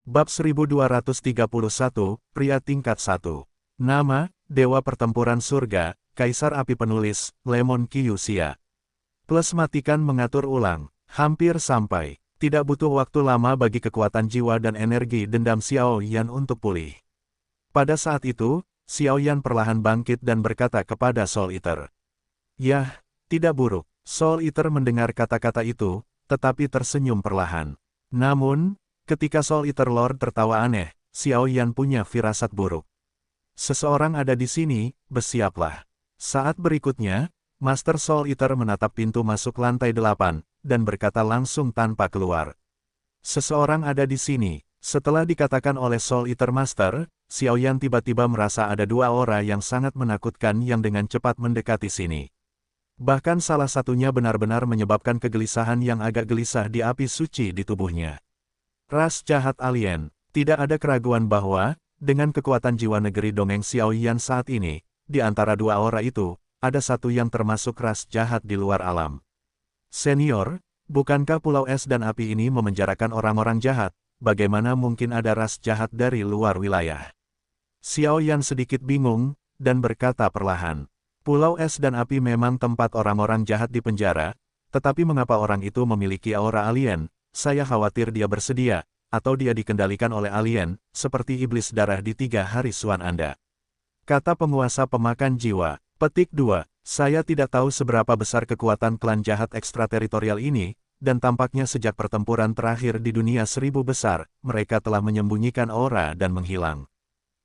Bab 1231, Pria Tingkat 1. Nama, Dewa Pertempuran Surga, Kaisar Api Penulis, Lemon Kyushia. Plus matikan mengatur ulang, hampir sampai. Tidak butuh waktu lama bagi kekuatan jiwa dan energi dendam Xiao Yan untuk pulih. Pada saat itu, Xiao Yan perlahan bangkit dan berkata kepada Soul Eater. Yah, tidak buruk. Soul Eater mendengar kata-kata itu, tetapi tersenyum perlahan. Namun, ketika Soul Eater Lord tertawa aneh, Xiao Yan punya firasat buruk. Seseorang ada di sini, bersiaplah. Saat berikutnya, Master Soul Eater menatap pintu masuk lantai 8, dan berkata langsung tanpa keluar. Seseorang ada di sini. Setelah dikatakan oleh Soul Eater Master, Xiao Yan tiba-tiba merasa ada dua aura yang sangat menakutkan yang dengan cepat mendekati sini. Bahkan salah satunya benar-benar menyebabkan kegelisahan yang agak gelisah di api suci di tubuhnya. Ras jahat alien. Tidak ada keraguan bahwa, dengan kekuatan jiwa negeri dongeng Xiao Yan saat ini, di antara dua aura itu, ada satu yang termasuk ras jahat di luar alam. Senior, bukankah Pulau Es dan Api ini memenjarakan orang-orang jahat? Bagaimana mungkin ada ras jahat dari luar wilayah? Xiao Yan sedikit bingung, dan berkata perlahan. Pulau Es dan Api memang tempat orang-orang jahat di penjara, tetapi mengapa orang itu memiliki aura alien? Saya khawatir dia bersedia, atau dia dikendalikan oleh alien, seperti iblis darah di 3 hari suan Anda. Kata penguasa pemakan jiwa. Petik 2. Saya tidak tahu seberapa besar kekuatan klan jahat ekstrateritorial ini, dan tampaknya sejak pertempuran terakhir di dunia 1000 besar, mereka telah menyembunyikan aura dan menghilang.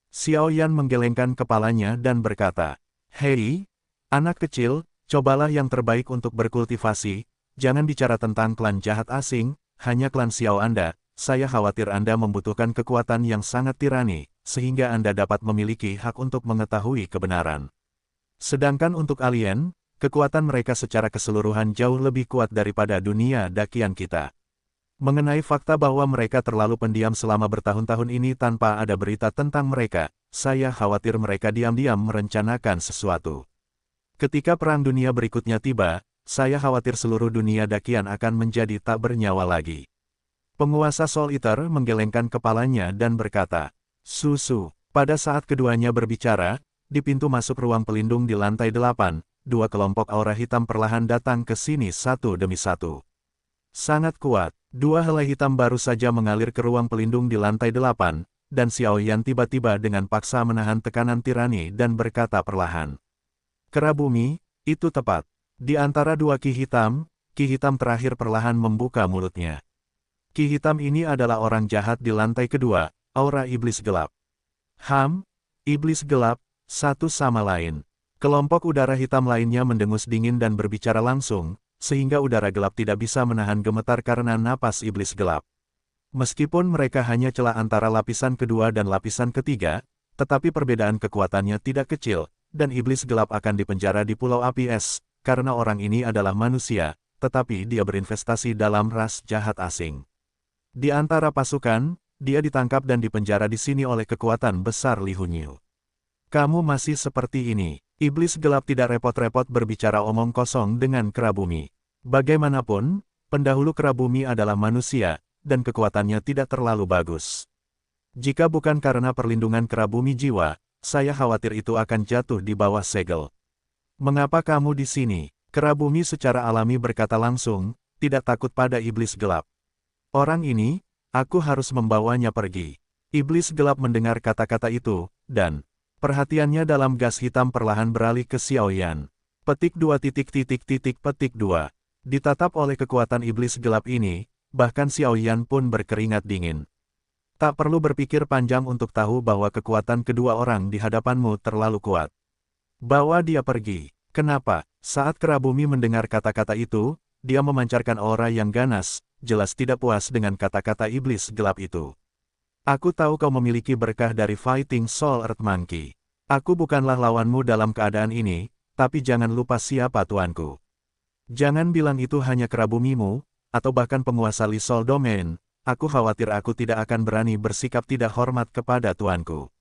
Xiao Yan menggelengkan kepalanya dan berkata, Hei, anak kecil, cobalah yang terbaik untuk berkultivasi, jangan bicara tentang klan jahat asing, hanya klan Xiao Anda, saya khawatir Anda membutuhkan kekuatan yang sangat tirani, sehingga Anda dapat memiliki hak untuk mengetahui kebenaran. Sedangkan untuk alien, kekuatan mereka secara keseluruhan jauh lebih kuat daripada dunia dakian kita. Mengenai fakta bahwa mereka terlalu pendiam selama bertahun-tahun ini tanpa ada berita tentang mereka, saya khawatir mereka diam-diam merencanakan sesuatu. Ketika Perang Dunia berikutnya tiba, saya khawatir seluruh dunia dakian akan menjadi tak bernyawa lagi. Penguasa Soul Eater menggelengkan kepalanya dan berkata, Susu. Pada saat keduanya berbicara, di pintu masuk ruang pelindung di lantai 8, dua kelompok aura hitam perlahan datang ke sini satu demi satu. Sangat kuat, dua helai hitam baru saja mengalir ke ruang pelindung di lantai 8, dan Xiao Yan tiba-tiba dengan paksa menahan tekanan tirani dan berkata perlahan. Kera bumi, itu tepat. Di antara dua ki hitam terakhir perlahan membuka mulutnya. Ki hitam ini adalah orang jahat di lantai kedua, aura iblis gelap. Iblis gelap, satu sama lain. Kelompok udara hitam lainnya mendengus dingin dan berbicara langsung, sehingga udara gelap tidak bisa menahan gemetar karena napas iblis gelap. Meskipun mereka hanya celah antara lapisan kedua dan lapisan ketiga, tetapi perbedaan kekuatannya tidak kecil, dan iblis gelap akan dipenjara di Pulau Api Es, karena orang ini adalah manusia, tetapi dia berinvestasi dalam ras jahat asing. Di antara pasukan, dia ditangkap dan dipenjara di sini oleh kekuatan besar Li Hunyu. Kamu masih seperti ini. Iblis gelap tidak repot-repot berbicara omong kosong dengan kera bumi. Bagaimanapun, pendahulu kera bumi adalah manusia, dan kekuatannya tidak terlalu bagus. Jika bukan karena perlindungan kera bumi jiwa, saya khawatir itu akan jatuh di bawah segel. Mengapa kamu di sini? Kera bumi secara alami berkata langsung, tidak takut pada iblis gelap. Orang ini, aku harus membawanya pergi. Iblis gelap mendengar kata-kata itu, dan perhatiannya dalam gas hitam perlahan beralih ke Xiao Yan. Petik 2. Petik 2. Ditatap oleh kekuatan iblis gelap ini, bahkan Xiao Yan pun berkeringat dingin. Tak perlu berpikir panjang untuk tahu bahwa kekuatan kedua orang di hadapanmu terlalu kuat. Bawa dia pergi. Kenapa? Saat kera bumi mendengar kata-kata itu, dia memancarkan aura yang ganas, jelas tidak puas dengan kata-kata iblis gelap itu. Aku tahu kau memiliki berkah dari Fighting Soul Earth Monkey. Aku bukanlah lawanmu dalam keadaan ini, tapi jangan lupa siapa tuanku. Jangan bilang itu hanya kera bumimu, atau bahkan penguasa Li Soul Domain, aku khawatir aku tidak akan berani bersikap tidak hormat kepada tuanku.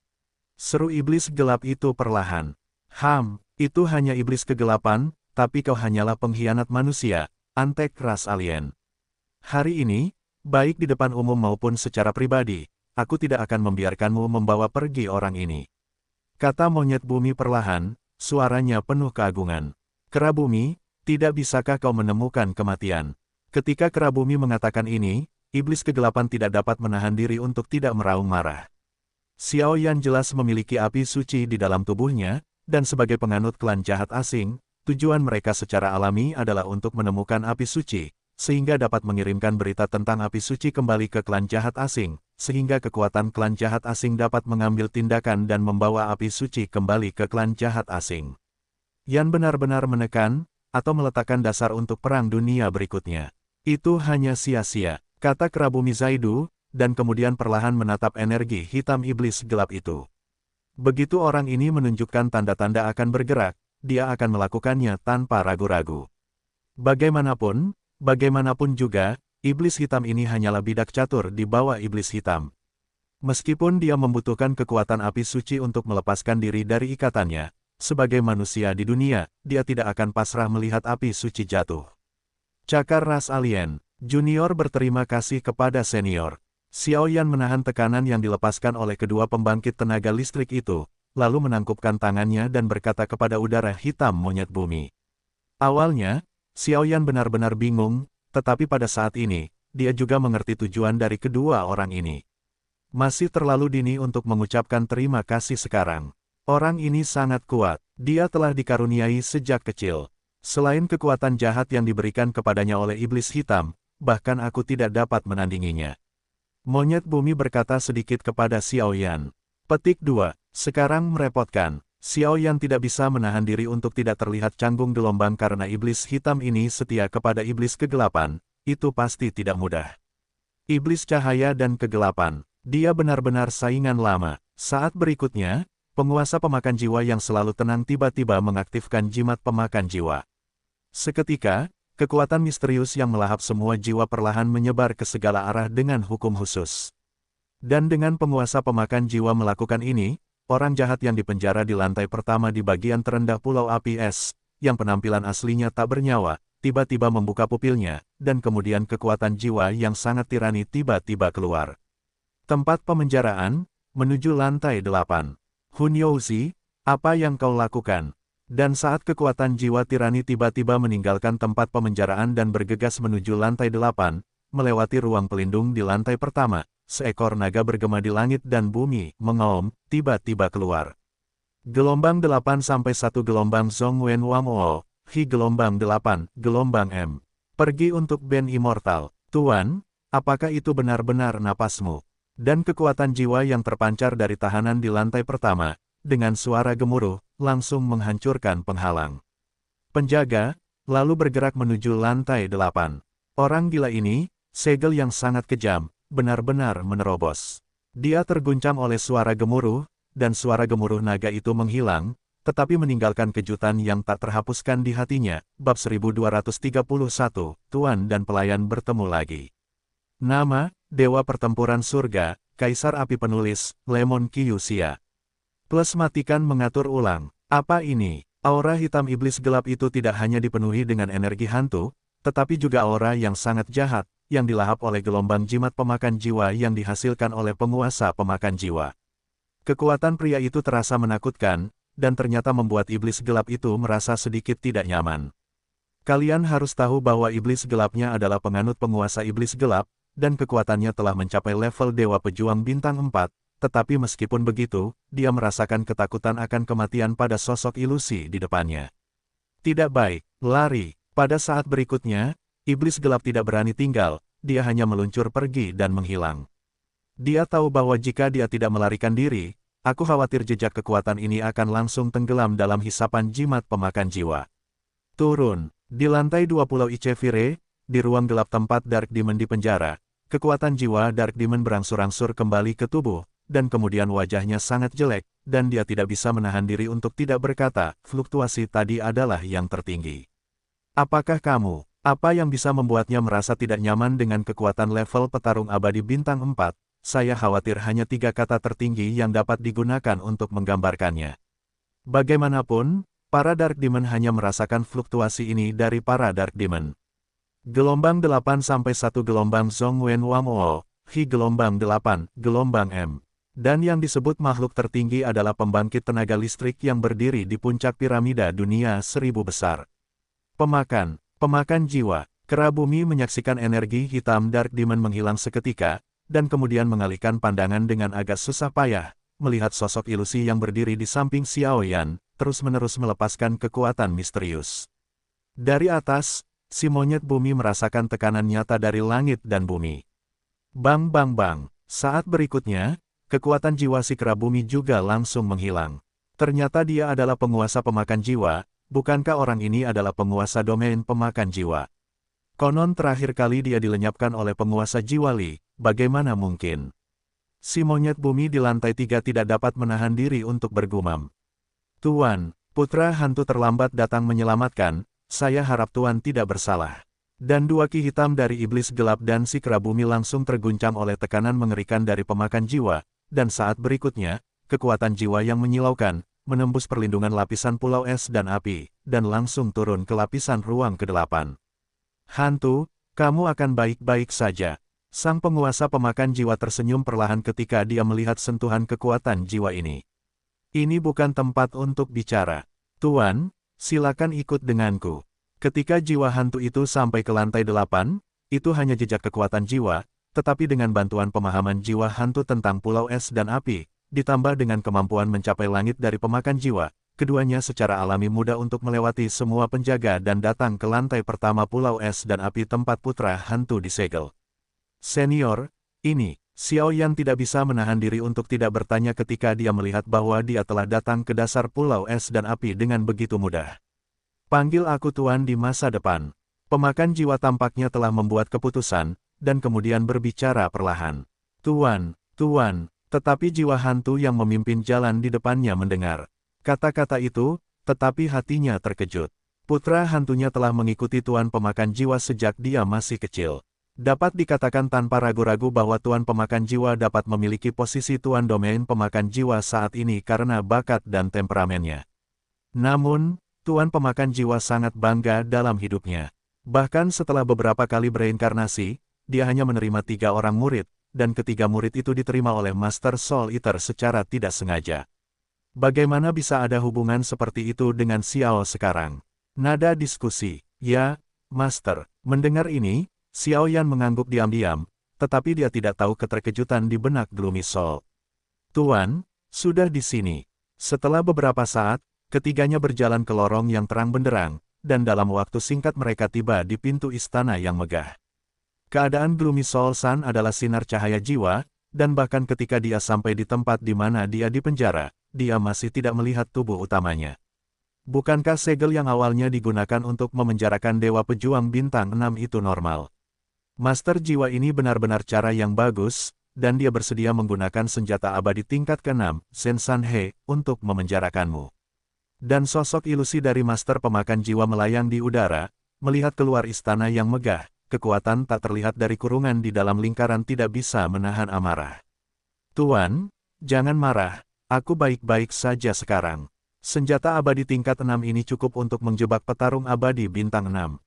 Seru iblis gelap itu perlahan. Itu hanya iblis kegelapan, tapi kau hanyalah pengkhianat manusia, antek ras alien. Hari ini, baik di depan umum maupun secara pribadi, aku tidak akan membiarkanmu membawa pergi orang ini. Kata monyet bumi perlahan, suaranya penuh keagungan. Kera bumi, tidak bisakah kau menemukan kematian? Ketika kera bumi mengatakan ini, iblis kegelapan tidak dapat menahan diri untuk tidak meraung marah. Xiao Yan jelas memiliki api suci di dalam tubuhnya, dan sebagai penganut klan jahat asing, tujuan mereka secara alami adalah untuk menemukan api suci, sehingga dapat mengirimkan berita tentang api suci kembali ke klan jahat asing, sehingga kekuatan klan jahat asing dapat mengambil tindakan dan membawa api suci kembali ke klan jahat asing. Yan benar-benar menekan, atau meletakkan dasar untuk perang dunia berikutnya. Itu hanya sia-sia, kata kera bumi Zaidu, dan kemudian perlahan menatap energi hitam iblis gelap itu. Begitu orang ini menunjukkan tanda-tanda akan bergerak, dia akan melakukannya tanpa ragu-ragu. Bagaimanapun juga, iblis hitam ini hanyalah bidak catur di bawah iblis hitam. Meskipun dia membutuhkan kekuatan api suci untuk melepaskan diri dari ikatannya, sebagai manusia di dunia, dia tidak akan pasrah melihat api suci jatuh. Cakar ras alien, junior berterima kasih kepada senior. Xiao Yan menahan tekanan yang dilepaskan oleh kedua pembangkit tenaga listrik itu, lalu menangkupkan tangannya dan berkata kepada udara hitam monyet bumi. Awalnya, Xiao Yan benar-benar bingung, tetapi pada saat ini, dia juga mengerti tujuan dari kedua orang ini. Masih terlalu dini untuk mengucapkan terima kasih sekarang. Orang ini sangat kuat, dia telah dikaruniai sejak kecil. Selain kekuatan jahat yang diberikan kepadanya oleh iblis hitam, bahkan aku tidak dapat menandinginya. Monyet bumi berkata sedikit kepada Xiao Yan. Petik 2. Sekarang merepotkan. Xiao Yan tidak bisa menahan diri untuk tidak terlihat canggung gelombang karena iblis hitam ini setia kepada iblis kegelapan. Itu pasti tidak mudah. Iblis cahaya dan kegelapan. Dia benar-benar saingan lama. Saat berikutnya, penguasa pemakan jiwa yang selalu tenang tiba-tiba mengaktifkan jimat pemakan jiwa. Seketika, kekuatan misterius yang melahap semua jiwa perlahan menyebar ke segala arah dengan hukum khusus. Dan dengan penguasa pemakan jiwa melakukan ini, orang jahat yang dipenjara di lantai pertama di bagian terendah Pulau Api Es, yang penampilan aslinya tak bernyawa, tiba-tiba membuka pupilnya, dan kemudian kekuatan jiwa yang sangat tirani tiba-tiba keluar. Tempat pemenjaraan, menuju lantai 8. Hun Youzi, apa yang kau lakukan? Dan saat kekuatan jiwa tirani tiba-tiba meninggalkan tempat pemenjaraan dan bergegas menuju lantai 8, melewati ruang pelindung di lantai pertama, seekor naga bergema di langit dan bumi, mengaum, tiba-tiba keluar. Gelombang 8-1 gelombang Zhong Wen Wang O, Hi gelombang 8, gelombang M. Pergi untuk band immortal. Tuan, apakah itu benar-benar napasmu? Dan kekuatan jiwa yang terpancar dari tahanan di lantai pertama, dengan suara gemuruh, langsung menghancurkan penghalang. Penjaga, lalu bergerak menuju lantai 8. Orang gila ini, segel yang sangat kejam, benar-benar menerobos. Dia terguncang oleh suara gemuruh, dan suara gemuruh naga itu menghilang, tetapi meninggalkan kejutan yang tak terhapuskan di hatinya. Bab 1231, Tuan dan Pelayan bertemu lagi. Nama, Dewa Pertempuran Surga, Kaisar Api Penulis, Lemon Kyuxia. Plus matikan mengatur ulang. Apa ini? Aura hitam iblis gelap itu tidak hanya dipenuhi dengan energi hantu, tetapi juga aura yang sangat jahat, yang dilahap oleh gelombang jimat pemakan jiwa yang dihasilkan oleh penguasa pemakan jiwa. Kekuatan pria itu terasa menakutkan, dan ternyata membuat iblis gelap itu merasa sedikit tidak nyaman. Kalian harus tahu bahwa iblis gelapnya adalah penganut penguasa iblis gelap, dan kekuatannya telah mencapai level Dewa Pejuang Bintang 4, tetapi meskipun begitu, dia merasakan ketakutan akan kematian pada sosok ilusi di depannya. Tidak baik, lari. Pada saat berikutnya, iblis gelap tidak berani tinggal, dia hanya meluncur pergi dan menghilang. Dia tahu bahwa jika dia tidak melarikan diri, aku khawatir jejak kekuatan ini akan langsung tenggelam dalam hisapan jimat pemakan jiwa. Turun. Di lantai 2 Pulau Ichevire, di ruang gelap tempat Dark Demon di penjara, kekuatan jiwa Dark Demon berangsur-angsur kembali ke tubuh, dan kemudian wajahnya sangat jelek, dan dia tidak bisa menahan diri untuk tidak berkata, fluktuasi tadi adalah yang tertinggi. Apakah kamu, apa yang bisa membuatnya merasa tidak nyaman dengan kekuatan level petarung abadi bintang 4? Saya khawatir hanya 3 kata tertinggi yang dapat digunakan untuk menggambarkannya. Bagaimanapun, para Dark Demon hanya merasakan fluktuasi ini dari para Dark Demon. Gelombang 8-1 gelombang Zhong Wen Wang O, Hi gelombang 8, gelombang M. Dan yang disebut makhluk tertinggi adalah pembangkit tenaga listrik yang berdiri di puncak piramida dunia 1000 besar. Pemakan jiwa. Kera bumi menyaksikan energi hitam Dark Demon menghilang seketika, dan kemudian mengalihkan pandangan dengan agak susah payah, melihat sosok ilusi yang berdiri di samping Xiao Yan, terus-menerus melepaskan kekuatan misterius. Dari atas, si monyet bumi merasakan tekanan nyata dari langit dan bumi. Bang bang bang. Saat berikutnya, kekuatan jiwa si kera bumi juga langsung menghilang. Ternyata dia adalah penguasa pemakan jiwa, bukankah orang ini adalah penguasa domain pemakan jiwa? Konon terakhir kali dia dilenyapkan oleh penguasa jiwa Li, bagaimana mungkin? Si monyet bumi di lantai 3 tidak dapat menahan diri untuk bergumam. Tuan, putra hantu terlambat datang menyelamatkan, saya harap Tuan tidak bersalah. Dan dua ki hitam dari iblis gelap dan si kera bumi langsung terguncang oleh tekanan mengerikan dari pemakan jiwa, dan saat berikutnya, kekuatan jiwa yang menyilaukan, menembus perlindungan lapisan pulau es dan api, dan langsung turun ke lapisan ruang ke-8. Hantu, kamu akan baik-baik saja. Sang penguasa pemakan jiwa tersenyum perlahan ketika dia melihat sentuhan kekuatan jiwa ini. Ini bukan tempat untuk bicara. Tuan, silakan ikut denganku. Ketika jiwa hantu itu sampai ke lantai 8, itu hanya jejak kekuatan jiwa, tetapi dengan bantuan pemahaman jiwa hantu tentang pulau es dan api, ditambah dengan kemampuan mencapai langit dari pemakan jiwa, keduanya secara alami mudah untuk melewati semua penjaga dan datang ke lantai pertama pulau es dan api tempat putra hantu disegel. Senior, ini, Xiao Yan tidak bisa menahan diri untuk tidak bertanya ketika dia melihat bahwa dia telah datang ke dasar pulau es dan api dengan begitu mudah. Panggil aku Tuan di masa depan. Pemakan jiwa tampaknya telah membuat keputusan, dan kemudian berbicara perlahan. Tuan, tetapi jiwa hantu yang memimpin jalan di depannya mendengar kata-kata itu, tetapi hatinya terkejut. Putra hantunya telah mengikuti Tuan Pemakan Jiwa sejak dia masih kecil. Dapat dikatakan tanpa ragu-ragu bahwa Tuan Pemakan Jiwa dapat memiliki posisi Tuan Domain Pemakan Jiwa saat ini karena bakat dan temperamennya. Namun, Tuan Pemakan Jiwa sangat bangga dalam hidupnya. Bahkan setelah beberapa kali bereinkarnasi, dia hanya menerima 3 orang murid, dan ketiga murid itu diterima oleh Master Soul Eater secara tidak sengaja. Bagaimana bisa ada hubungan seperti itu dengan Xiao sekarang? Nada diskusi. Ya, Master. Mendengar ini, Xiao Yan mengangguk diam-diam, tetapi dia tidak tahu keterkejutan di benak Gloomy Soul. Tuan, sudah di sini. Setelah beberapa saat, ketiganya berjalan ke lorong yang terang benderang, dan dalam waktu singkat mereka tiba di pintu istana yang megah. Keadaan Gloomy Soul Sun adalah sinar cahaya jiwa, dan bahkan ketika dia sampai di tempat di mana dia dipenjara, dia masih tidak melihat tubuh utamanya. Bukankah segel yang awalnya digunakan untuk memenjarakan Dewa Pejuang Bintang 6 itu normal? Master jiwa ini benar-benar cara yang bagus, dan dia bersedia menggunakan senjata abadi tingkat ke-6, Sensan He, untuk memenjarakanmu. Dan sosok ilusi dari Master Pemakan Jiwa melayang di udara, melihat keluar istana yang megah, kekuatan tak terlihat dari kurungan di dalam lingkaran tidak bisa menahan amarah. Tuan, jangan marah. Aku baik-baik saja sekarang. Senjata abadi tingkat 6 ini cukup untuk menjebak petarung abadi bintang 6.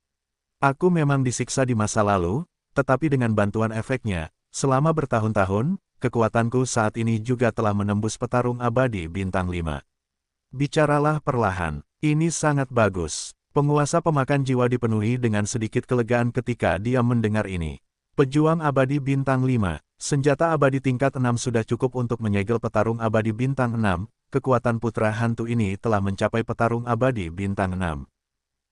Aku memang disiksa di masa lalu, tetapi dengan bantuan efeknya, selama bertahun-tahun, kekuatanku saat ini juga telah menembus petarung abadi bintang 5. Bicaralah perlahan. Ini sangat bagus. Penguasa pemakan jiwa dipenuhi dengan sedikit kelegaan ketika dia mendengar ini. Pejuang abadi bintang 5. Senjata abadi tingkat 6 sudah cukup untuk menyegel petarung abadi bintang 6, kekuatan putra hantu ini telah mencapai petarung abadi bintang 6.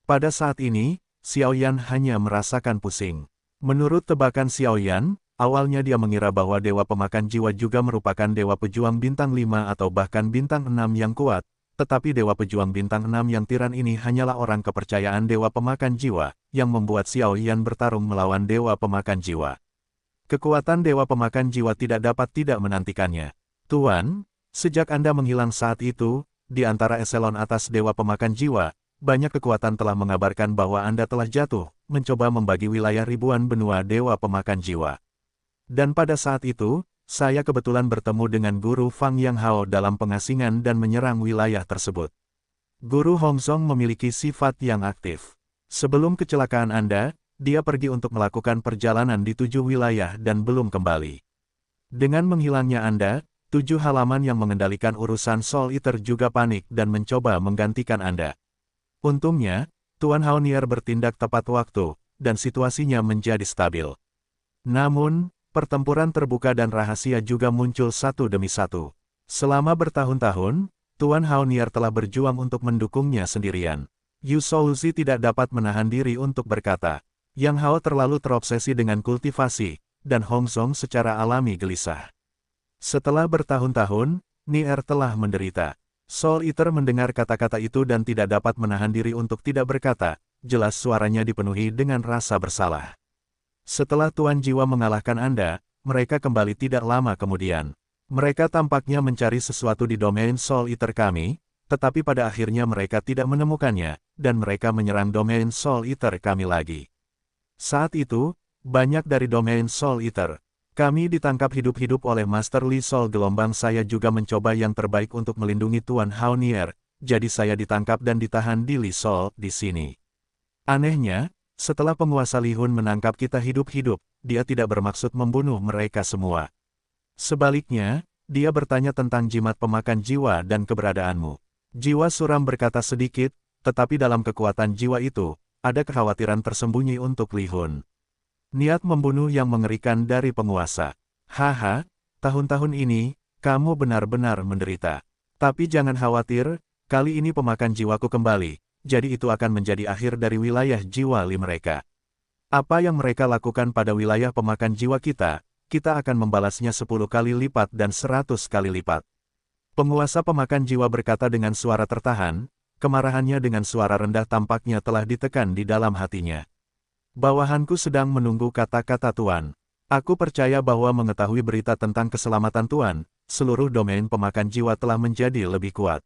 Pada saat ini, Xiao Yan hanya merasakan pusing. Menurut tebakan Xiao Yan, awalnya dia mengira bahwa Dewa Pemakan Jiwa juga merupakan Dewa Pejuang bintang 5 atau bahkan bintang 6 yang kuat, tetapi Dewa Pejuang bintang 6 yang tiran ini hanyalah orang kepercayaan Dewa Pemakan Jiwa, yang membuat Xiao Yan bertarung melawan Dewa Pemakan Jiwa. Kekuatan Dewa Pemakan Jiwa tidak dapat tidak menantikannya. Tuan, sejak Anda menghilang saat itu, di antara eselon atas Dewa Pemakan Jiwa, banyak kekuatan telah mengabarkan bahwa Anda telah jatuh, mencoba membagi wilayah ribuan benua Dewa Pemakan Jiwa. Dan pada saat itu, saya kebetulan bertemu dengan Guru Fang Yang Hao dalam pengasingan dan menyerang wilayah tersebut. Guru Hongzong memiliki sifat yang aktif. Sebelum kecelakaan Anda, dia pergi untuk melakukan perjalanan di 7 wilayah dan belum kembali. Dengan menghilangnya Anda, 7 halaman yang mengendalikan urusan Soul Eater juga panik dan mencoba menggantikan Anda. Untungnya, Tuan Haonier bertindak tepat waktu, dan situasinya menjadi stabil. Namun, pertempuran terbuka dan rahasia juga muncul satu demi satu. Selama bertahun-tahun, Tuan Haonier telah berjuang untuk mendukungnya sendirian. Yu Shouzi tidak dapat menahan diri untuk berkata, Yang Hao terlalu terobsesi dengan kultivasi, dan Hong Zhong secara alami gelisah. Setelah bertahun-tahun, Nier telah menderita. Soul Eater mendengar kata-kata itu dan tidak dapat menahan diri untuk tidak berkata, jelas suaranya dipenuhi dengan rasa bersalah. Setelah Tuan Jiwa mengalahkan Anda, mereka kembali tidak lama kemudian. Mereka tampaknya mencari sesuatu di domain Soul Eater kami, tetapi pada akhirnya mereka tidak menemukannya, dan mereka menyerang domain Soul Eater kami lagi. Saat itu, banyak dari domain Soul Eater kami ditangkap hidup-hidup oleh Master Li Sol gelombang. Saya juga mencoba yang terbaik untuk melindungi Tuan Haonier, jadi saya ditangkap dan ditahan di Li Sol di sini. Anehnya, setelah penguasa Li Hun menangkap kita hidup-hidup, dia tidak bermaksud membunuh mereka semua. Sebaliknya, dia bertanya tentang jimat pemakan jiwa dan keberadaanmu. Jiwa suram berkata sedikit, tetapi dalam kekuatan jiwa itu, ada kekhawatiran tersembunyi untuk Li Hun. Niat membunuh yang mengerikan dari penguasa. Haha, tahun-tahun ini, kamu benar-benar menderita. Tapi jangan khawatir, kali ini pemakan jiwaku kembali, jadi itu akan menjadi akhir dari wilayah jiwa Li mereka. Apa yang mereka lakukan pada wilayah pemakan jiwa kita akan membalasnya 10 kali lipat dan 100 kali lipat. Penguasa pemakan jiwa berkata dengan suara tertahan, kemarahannya dengan suara rendah tampaknya telah ditekan di dalam hatinya. Bawahanku sedang menunggu kata-kata Tuan. Aku percaya bahwa mengetahui berita tentang keselamatan Tuan, seluruh domain pemakan jiwa telah menjadi lebih kuat.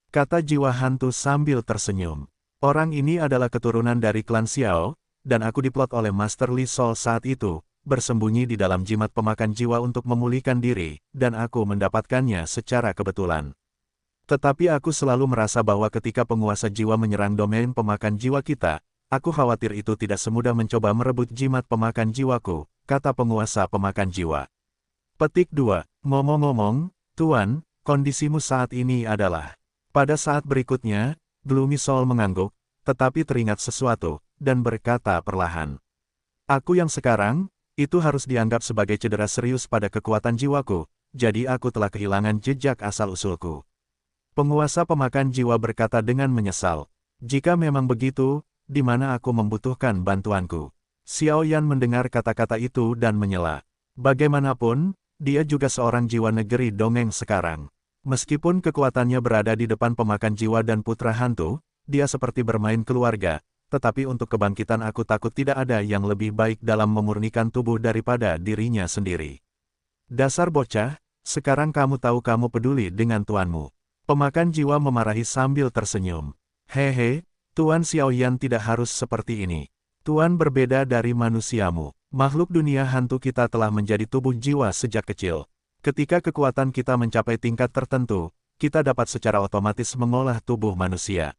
Kata jiwa hantu sambil tersenyum. Orang ini adalah keturunan dari klan Xiao, dan aku diplot oleh Master Li Sol saat itu, bersembunyi di dalam jimat pemakan jiwa untuk memulihkan diri, dan aku mendapatkannya secara kebetulan. Tetapi aku selalu merasa bahwa ketika penguasa jiwa menyerang domain pemakan jiwa kita, aku khawatir itu tidak semudah mencoba merebut jimat pemakan jiwaku, kata penguasa pemakan jiwa. Petik 2. Ngomong-ngomong, Tuan, kondisimu saat ini adalah... Pada saat berikutnya, Gloomy Soul mengangguk, tetapi teringat sesuatu, dan berkata perlahan. Aku yang sekarang, itu harus dianggap sebagai cedera serius pada kekuatan jiwaku, jadi aku telah kehilangan jejak asal-usulku. Penguasa pemakan jiwa berkata dengan menyesal. Jika memang begitu, di mana aku membutuhkan bantuanku? Xiao Yan mendengar kata-kata itu dan menyela. Bagaimanapun, dia juga seorang jiwa negeri dongeng sekarang. Meskipun kekuatannya berada di depan pemakan jiwa dan putra hantu, dia seperti bermain keluarga, tetapi untuk kebangkitan aku takut tidak ada yang lebih baik dalam memurnikan tubuh daripada dirinya sendiri. Dasar bocah, sekarang kamu tahu kamu peduli dengan tuanmu. Pemakan jiwa memarahi sambil tersenyum. Hehe, Tuan Xiaoyan tidak harus seperti ini. Tuan berbeda dari manusiamu. Makhluk dunia hantu kita telah menjadi tubuh jiwa sejak kecil. Ketika kekuatan kita mencapai tingkat tertentu, kita dapat secara otomatis mengolah tubuh manusia.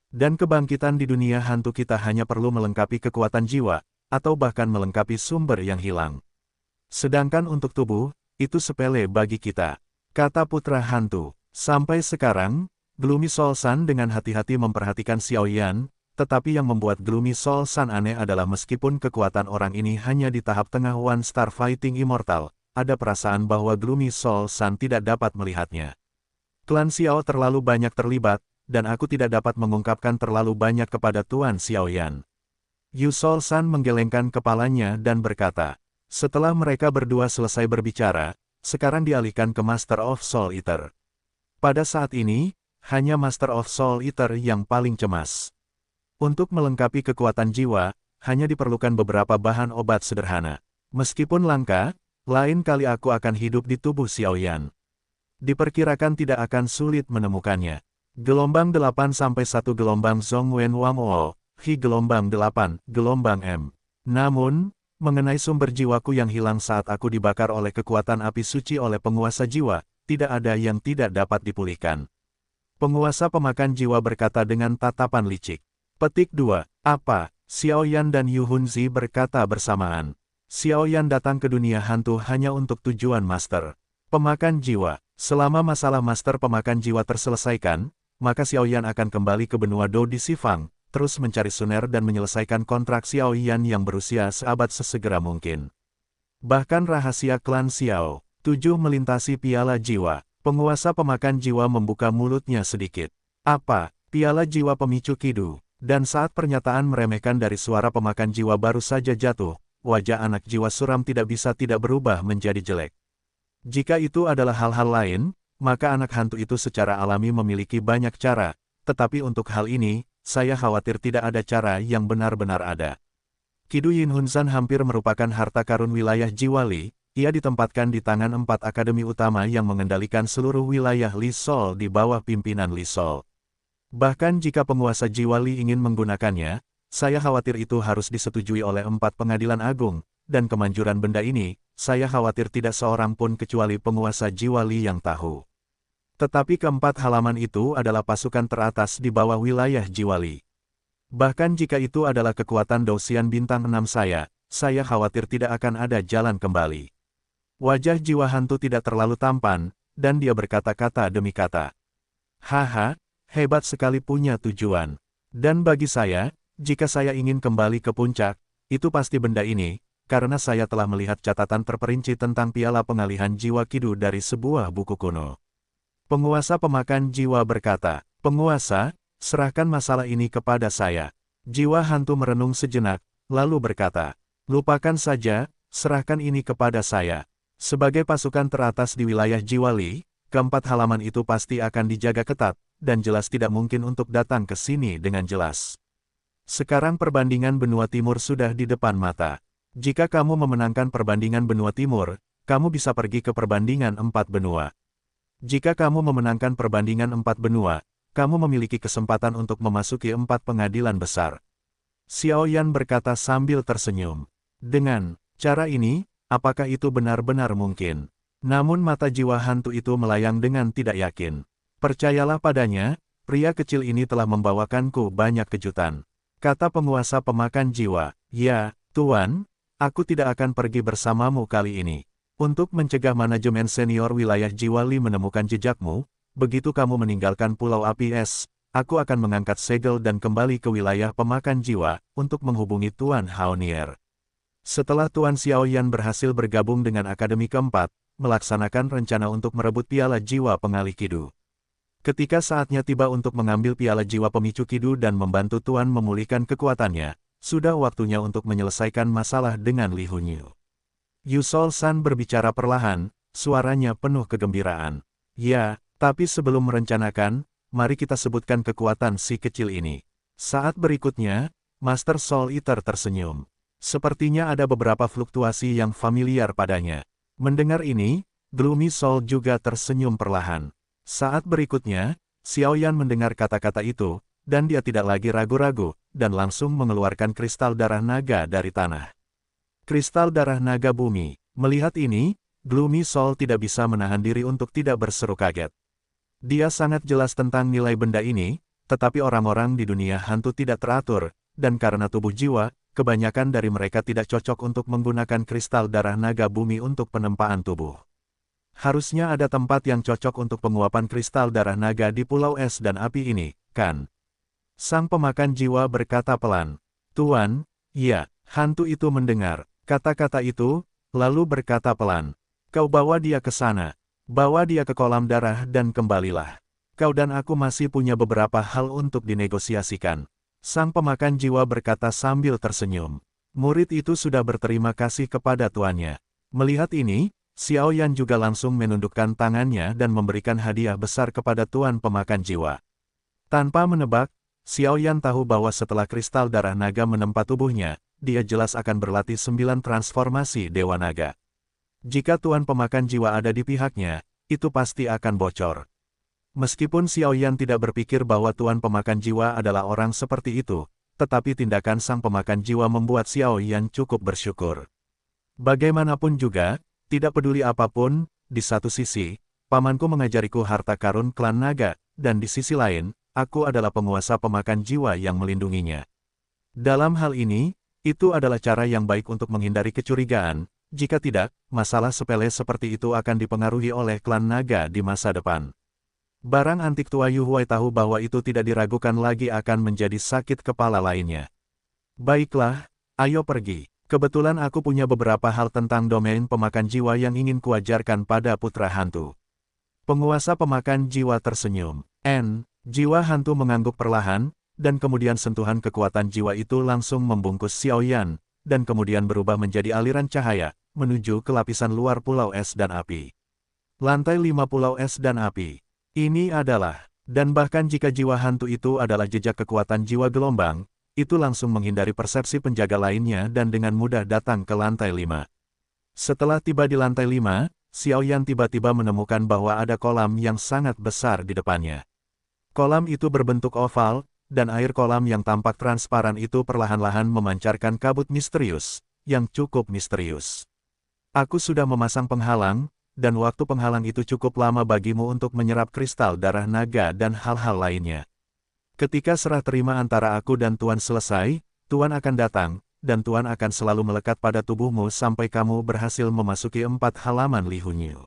Dan kebangkitan di dunia hantu kita hanya perlu melengkapi kekuatan jiwa, atau bahkan melengkapi sumber yang hilang. Sedangkan untuk tubuh, itu sepele bagi kita. Kata putra hantu. Sampai sekarang, Gloomy Soul Sun dengan hati-hati memperhatikan Xiao Yan, tetapi yang membuat Gloomy Soul Sun aneh adalah meskipun kekuatan orang ini hanya di tahap tengah One Star Fighting Immortal, ada perasaan bahwa Gloomy Soul Sun tidak dapat melihatnya. Klan Xiao terlalu banyak terlibat, dan aku tidak dapat mengungkapkan terlalu banyak kepada Tuan Xiaoyan. Yu Sol San menggelengkan kepalanya dan berkata, setelah mereka berdua selesai berbicara, sekarang dialihkan ke Master of Soul Eater. Pada saat ini, hanya Master of Soul Eater yang paling cemas. Untuk melengkapi kekuatan jiwa, hanya diperlukan beberapa bahan obat sederhana. Meskipun langka, lain kali aku akan hidup di tubuh Xiaoyan. Diperkirakan tidak akan sulit menemukannya. Gelombang 8 sampai 1 gelombang Zhong Wen Wang O, Hi gelombang 8, gelombang M. Namun, mengenai sumber jiwaku yang hilang saat aku dibakar oleh kekuatan api suci oleh penguasa jiwa, tidak ada yang tidak dapat dipulihkan. Penguasa pemakan jiwa berkata dengan tatapan licik. Petik 2. Apa? Xiao Yan dan Yu Hunzi berkata bersamaan. Xiao Yan datang ke dunia hantu hanya untuk tujuan master pemakan jiwa. Selama masalah master pemakan jiwa terselesaikan, maka Xiao Yan akan kembali ke benua Dou di Sifang, terus mencari Suner dan menyelesaikan kontrak Xiao Yan yang berusia seabad sesegera mungkin. Bahkan rahasia klan Xiao 7 melintasi piala jiwa. Penguasa pemakan jiwa membuka mulutnya sedikit. Apa, piala jiwa pemicu Kidu? Dan saat pernyataan meremehkan dari suara pemakan jiwa baru saja jatuh, wajah anak jiwa suram tidak bisa tidak berubah menjadi jelek. Jika itu adalah hal-hal lain, maka anak hantu itu secara alami memiliki banyak cara, tetapi untuk hal ini, saya khawatir tidak ada cara yang benar-benar ada. Kidu Yin Hunzan hampir merupakan harta karun wilayah Jiwali, ia ditempatkan di tangan 4 akademi utama yang mengendalikan seluruh wilayah Li Sol di bawah pimpinan Li Sol. Bahkan jika penguasa Jiwali ingin menggunakannya, saya khawatir itu harus disetujui oleh 4 pengadilan agung, dan kemanjuran benda ini, saya khawatir tidak seorang pun kecuali penguasa Jiwali yang tahu. Tetapi keempat halaman itu adalah pasukan teratas di bawah wilayah Jiwali. Bahkan jika itu adalah kekuatan Dousian bintang 6 saya khawatir tidak akan ada jalan kembali. Wajah jiwa hantu tidak terlalu tampan, dan dia berkata-kata demi kata. Haha, hebat sekali punya tujuan. Dan bagi saya, jika saya ingin kembali ke puncak, itu pasti benda ini, karena saya telah melihat catatan terperinci tentang piala pengalihan jiwa Kidu dari sebuah buku kuno. Penguasa pemakan jiwa berkata, penguasa, serahkan masalah ini kepada saya. Jiwa hantu merenung sejenak, lalu berkata, lupakan saja, serahkan ini kepada saya. Sebagai pasukan teratas di wilayah Jiwali, keempat halaman itu pasti akan dijaga ketat, dan jelas tidak mungkin untuk datang ke sini dengan jelas. Sekarang perbandingan benua timur sudah di depan mata. Jika kamu memenangkan perbandingan benua timur, kamu bisa pergi ke perbandingan 4 benua. Jika kamu memenangkan perbandingan 4 benua, kamu memiliki kesempatan untuk memasuki 4 pengadilan besar. Xiao Yan berkata sambil tersenyum. Dengan cara ini, apakah itu benar-benar mungkin? Namun mata jiwa hantu itu melayang dengan tidak yakin. Percayalah padanya, pria kecil ini telah membawakanku banyak kejutan. Kata penguasa pemakan jiwa, ya, Tuan, aku tidak akan pergi bersamamu kali ini. Untuk mencegah manajemen senior wilayah Jiwali menemukan jejakmu, begitu kamu meninggalkan Pulau Api Es, aku akan mengangkat segel dan kembali ke wilayah pemakan jiwa, untuk menghubungi Tuan Haonier. Setelah Tuan Xiao Yan berhasil bergabung dengan Akademi keempat, melaksanakan rencana untuk merebut piala jiwa pengalih Kidu. Ketika saatnya tiba untuk mengambil piala jiwa pemicu Kidu dan membantu Tuan memulihkan kekuatannya, sudah waktunya untuk menyelesaikan masalah dengan Li Hunyu. Yu Sol San berbicara perlahan, suaranya penuh kegembiraan. Ya, tapi sebelum merencanakan, mari kita sebutkan kekuatan si kecil ini. Saat berikutnya, Master Soul Eater tersenyum. Sepertinya ada beberapa fluktuasi yang familiar padanya. Mendengar ini, Gloomy Soul juga tersenyum perlahan. Saat berikutnya, Xiao Yan mendengar kata-kata itu, dan dia tidak lagi ragu-ragu, dan langsung mengeluarkan kristal darah naga dari tanah. Kristal darah naga bumi. Melihat ini, Gloomy Soul tidak bisa menahan diri untuk tidak berseru kaget. Dia sangat jelas tentang nilai benda ini, tetapi orang-orang di dunia hantu tidak teratur, dan karena tubuh jiwa, kebanyakan dari mereka tidak cocok untuk menggunakan kristal darah naga bumi untuk penempaan tubuh. Harusnya ada tempat yang cocok untuk penguapan kristal darah naga di Pulau Es dan Api ini, kan? Sang pemakan jiwa berkata pelan. Tuan, ya, hantu itu mendengar kata-kata itu, lalu berkata pelan. Kau bawa dia ke sana. Bawa dia ke kolam darah dan kembalilah. Kau dan aku masih punya beberapa hal untuk dinegosiasikan. Sang pemakan jiwa berkata sambil tersenyum. Murid itu sudah berterima kasih kepada tuannya. Melihat ini, Xiao Yan juga langsung menundukkan tangannya dan memberikan hadiah besar kepada tuan pemakan jiwa. Tanpa menebak, Xiao Yan tahu bahwa setelah kristal darah naga menempa tubuhnya, dia jelas akan berlatih 9 transformasi Dewa Naga. Jika tuan pemakan jiwa ada di pihaknya, itu pasti akan bocor. Meskipun Xiao Yan tidak berpikir bahwa tuan pemakan jiwa adalah orang seperti itu, tetapi tindakan sang pemakan jiwa membuat Xiao Yan cukup bersyukur. Bagaimanapun juga, tidak peduli apapun, di satu sisi, pamanku mengajariku harta karun klan naga, dan di sisi lain, aku adalah penguasa pemakan jiwa yang melindunginya. Dalam hal ini, itu adalah cara yang baik untuk menghindari kecurigaan. Jika tidak, masalah sepele seperti itu akan dipengaruhi oleh klan naga di masa depan. Barang antik tua Yu Huai tahu bahwa itu tidak diragukan lagi akan menjadi sakit kepala lainnya. Baiklah, ayo pergi. Kebetulan aku punya beberapa hal tentang domain pemakan jiwa yang ingin kuajarkan pada putra hantu. Penguasa pemakan jiwa tersenyum. Jiwa hantu mengangguk perlahan, dan kemudian sentuhan kekuatan jiwa itu langsung membungkus Xiao Yan, dan kemudian berubah menjadi aliran cahaya, menuju ke lapisan luar pulau es dan api. Lantai 5 pulau es dan api. Ini adalah, dan bahkan jika jiwa hantu itu adalah jejak kekuatan jiwa gelombang, itu langsung menghindari persepsi penjaga lainnya dan dengan mudah datang ke lantai 5. Setelah tiba di lantai 5, Xiao Yan tiba-tiba menemukan bahwa ada kolam yang sangat besar di depannya. Kolam itu berbentuk oval, dan air kolam yang tampak transparan itu perlahan-lahan memancarkan kabut misterius, yang cukup misterius. Aku sudah memasang penghalang, dan waktu penghalang itu cukup lama bagimu untuk menyerap kristal darah naga dan hal-hal lainnya. Ketika serah terima antara aku dan Tuan selesai, Tuan akan datang, dan Tuan akan selalu melekat pada tubuhmu sampai kamu berhasil memasuki 4 halaman Li Hunyu.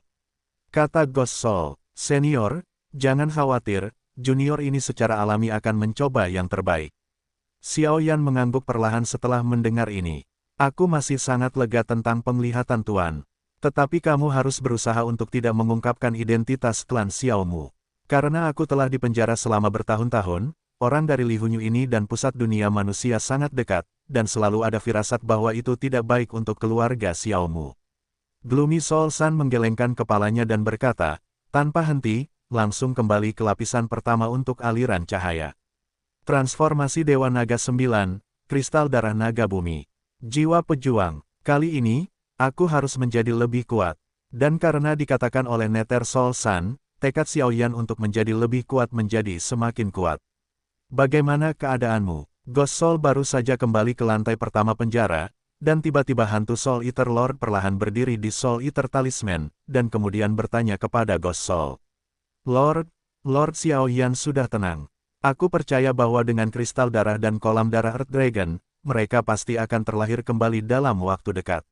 Kata Ghost Soul, Senior, jangan khawatir, junior ini secara alami akan mencoba yang terbaik. Xiao Yan mengangguk perlahan setelah mendengar ini. Aku masih sangat lega tentang penglihatan Tuan. Tetapi kamu harus berusaha untuk tidak mengungkapkan identitas klan Xiaomu. Karena aku telah dipenjara selama bertahun-tahun, orang dari Li Hunyu ini dan pusat dunia manusia sangat dekat, dan selalu ada firasat bahwa itu tidak baik untuk keluarga Xiaomu. Gloomy Soul Sun menggelengkan kepalanya dan berkata, tanpa henti, langsung kembali ke lapisan pertama untuk aliran cahaya. Transformasi Dewa Naga 9, Kristal Darah Naga Bumi. Jiwa Pejuang, kali ini, aku harus menjadi lebih kuat. Dan karena dikatakan oleh Nether Soul Sun, tekad Xiao Yan untuk menjadi lebih kuat menjadi semakin kuat. Bagaimana keadaanmu? Ghost Soul baru saja kembali ke lantai pertama penjara, dan tiba-tiba hantu Soul Eater Lord perlahan berdiri di Soul Eater Talisman, dan kemudian bertanya kepada Ghost Soul. Lord Xiao Yan sudah tenang. Aku percaya bahwa dengan kristal darah dan kolam darah Earth Dragon, mereka pasti akan terlahir kembali dalam waktu dekat.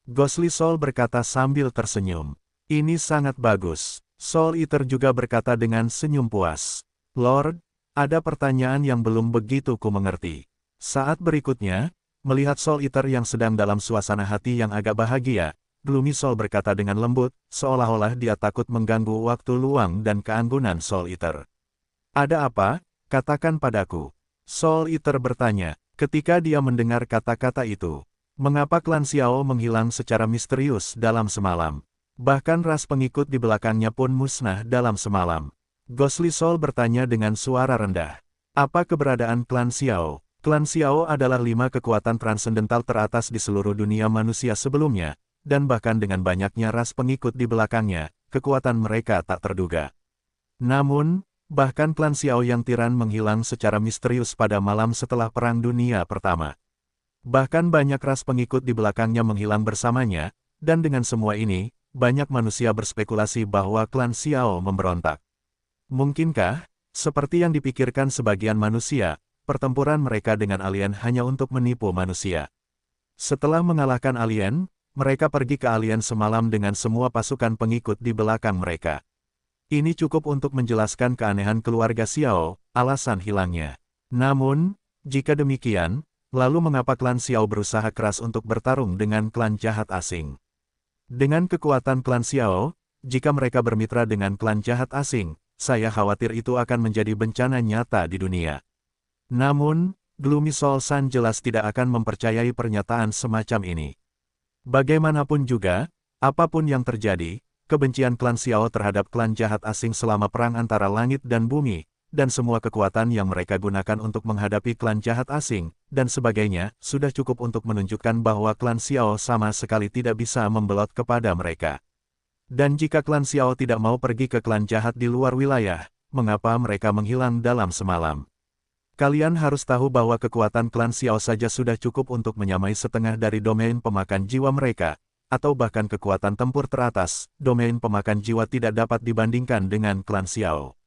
Ghostly Soul berkata sambil tersenyum. Ini sangat bagus. Soul Eater juga berkata dengan senyum puas. Lord, ada pertanyaan yang belum begitu ku mengerti. Saat berikutnya, melihat Soul Eater yang sedang dalam suasana hati yang agak bahagia, Gloomy Soul berkata dengan lembut, seolah-olah dia takut mengganggu waktu luang dan keanggunan Soul Eater. Ada apa? Katakan padaku. Soul Eater bertanya, ketika dia mendengar kata-kata itu. Mengapa klan Xiao menghilang secara misterius dalam semalam? Bahkan ras pengikut di belakangnya pun musnah dalam semalam. Ghostly Soul bertanya dengan suara rendah. Apa keberadaan klan Xiao? Klan Xiao adalah 5 kekuatan transendental teratas di seluruh dunia manusia sebelumnya, dan bahkan dengan banyaknya ras pengikut di belakangnya, kekuatan mereka tak terduga. Namun, bahkan klan Xiao yang tiran menghilang secara misterius pada malam setelah Perang Dunia Pertama. Bahkan banyak ras pengikut di belakangnya menghilang bersamanya, dan dengan semua ini, banyak manusia berspekulasi bahwa klan Xiao memberontak. Mungkinkah, seperti yang dipikirkan sebagian manusia, pertempuran mereka dengan alien hanya untuk menipu manusia? Setelah mengalahkan alien, mereka pergi ke alien semalam dengan semua pasukan pengikut di belakang mereka. Ini cukup untuk menjelaskan keanehan keluarga Xiao, alasan hilangnya. Namun, jika demikian, lalu mengapa klan Xiao berusaha keras untuk bertarung dengan klan jahat asing? Dengan kekuatan klan Xiao, jika mereka bermitra dengan klan jahat asing, saya khawatir itu akan menjadi bencana nyata di dunia. Namun, Gloomy Soul Sun jelas tidak akan mempercayai pernyataan semacam ini. Bagaimanapun juga, apapun yang terjadi, kebencian klan Xiao terhadap klan jahat asing selama perang antara langit dan bumi, dan semua kekuatan yang mereka gunakan untuk menghadapi klan jahat asing, dan sebagainya, sudah cukup untuk menunjukkan bahwa klan Xiao sama sekali tidak bisa membelot kepada mereka. Dan jika klan Xiao tidak mau pergi ke klan jahat di luar wilayah, mengapa mereka menghilang dalam semalam? Kalian harus tahu bahwa kekuatan klan Xiao saja sudah cukup untuk menyamai setengah dari domain pemakan jiwa mereka, atau bahkan kekuatan tempur teratas, domain pemakan jiwa tidak dapat dibandingkan dengan klan Xiao.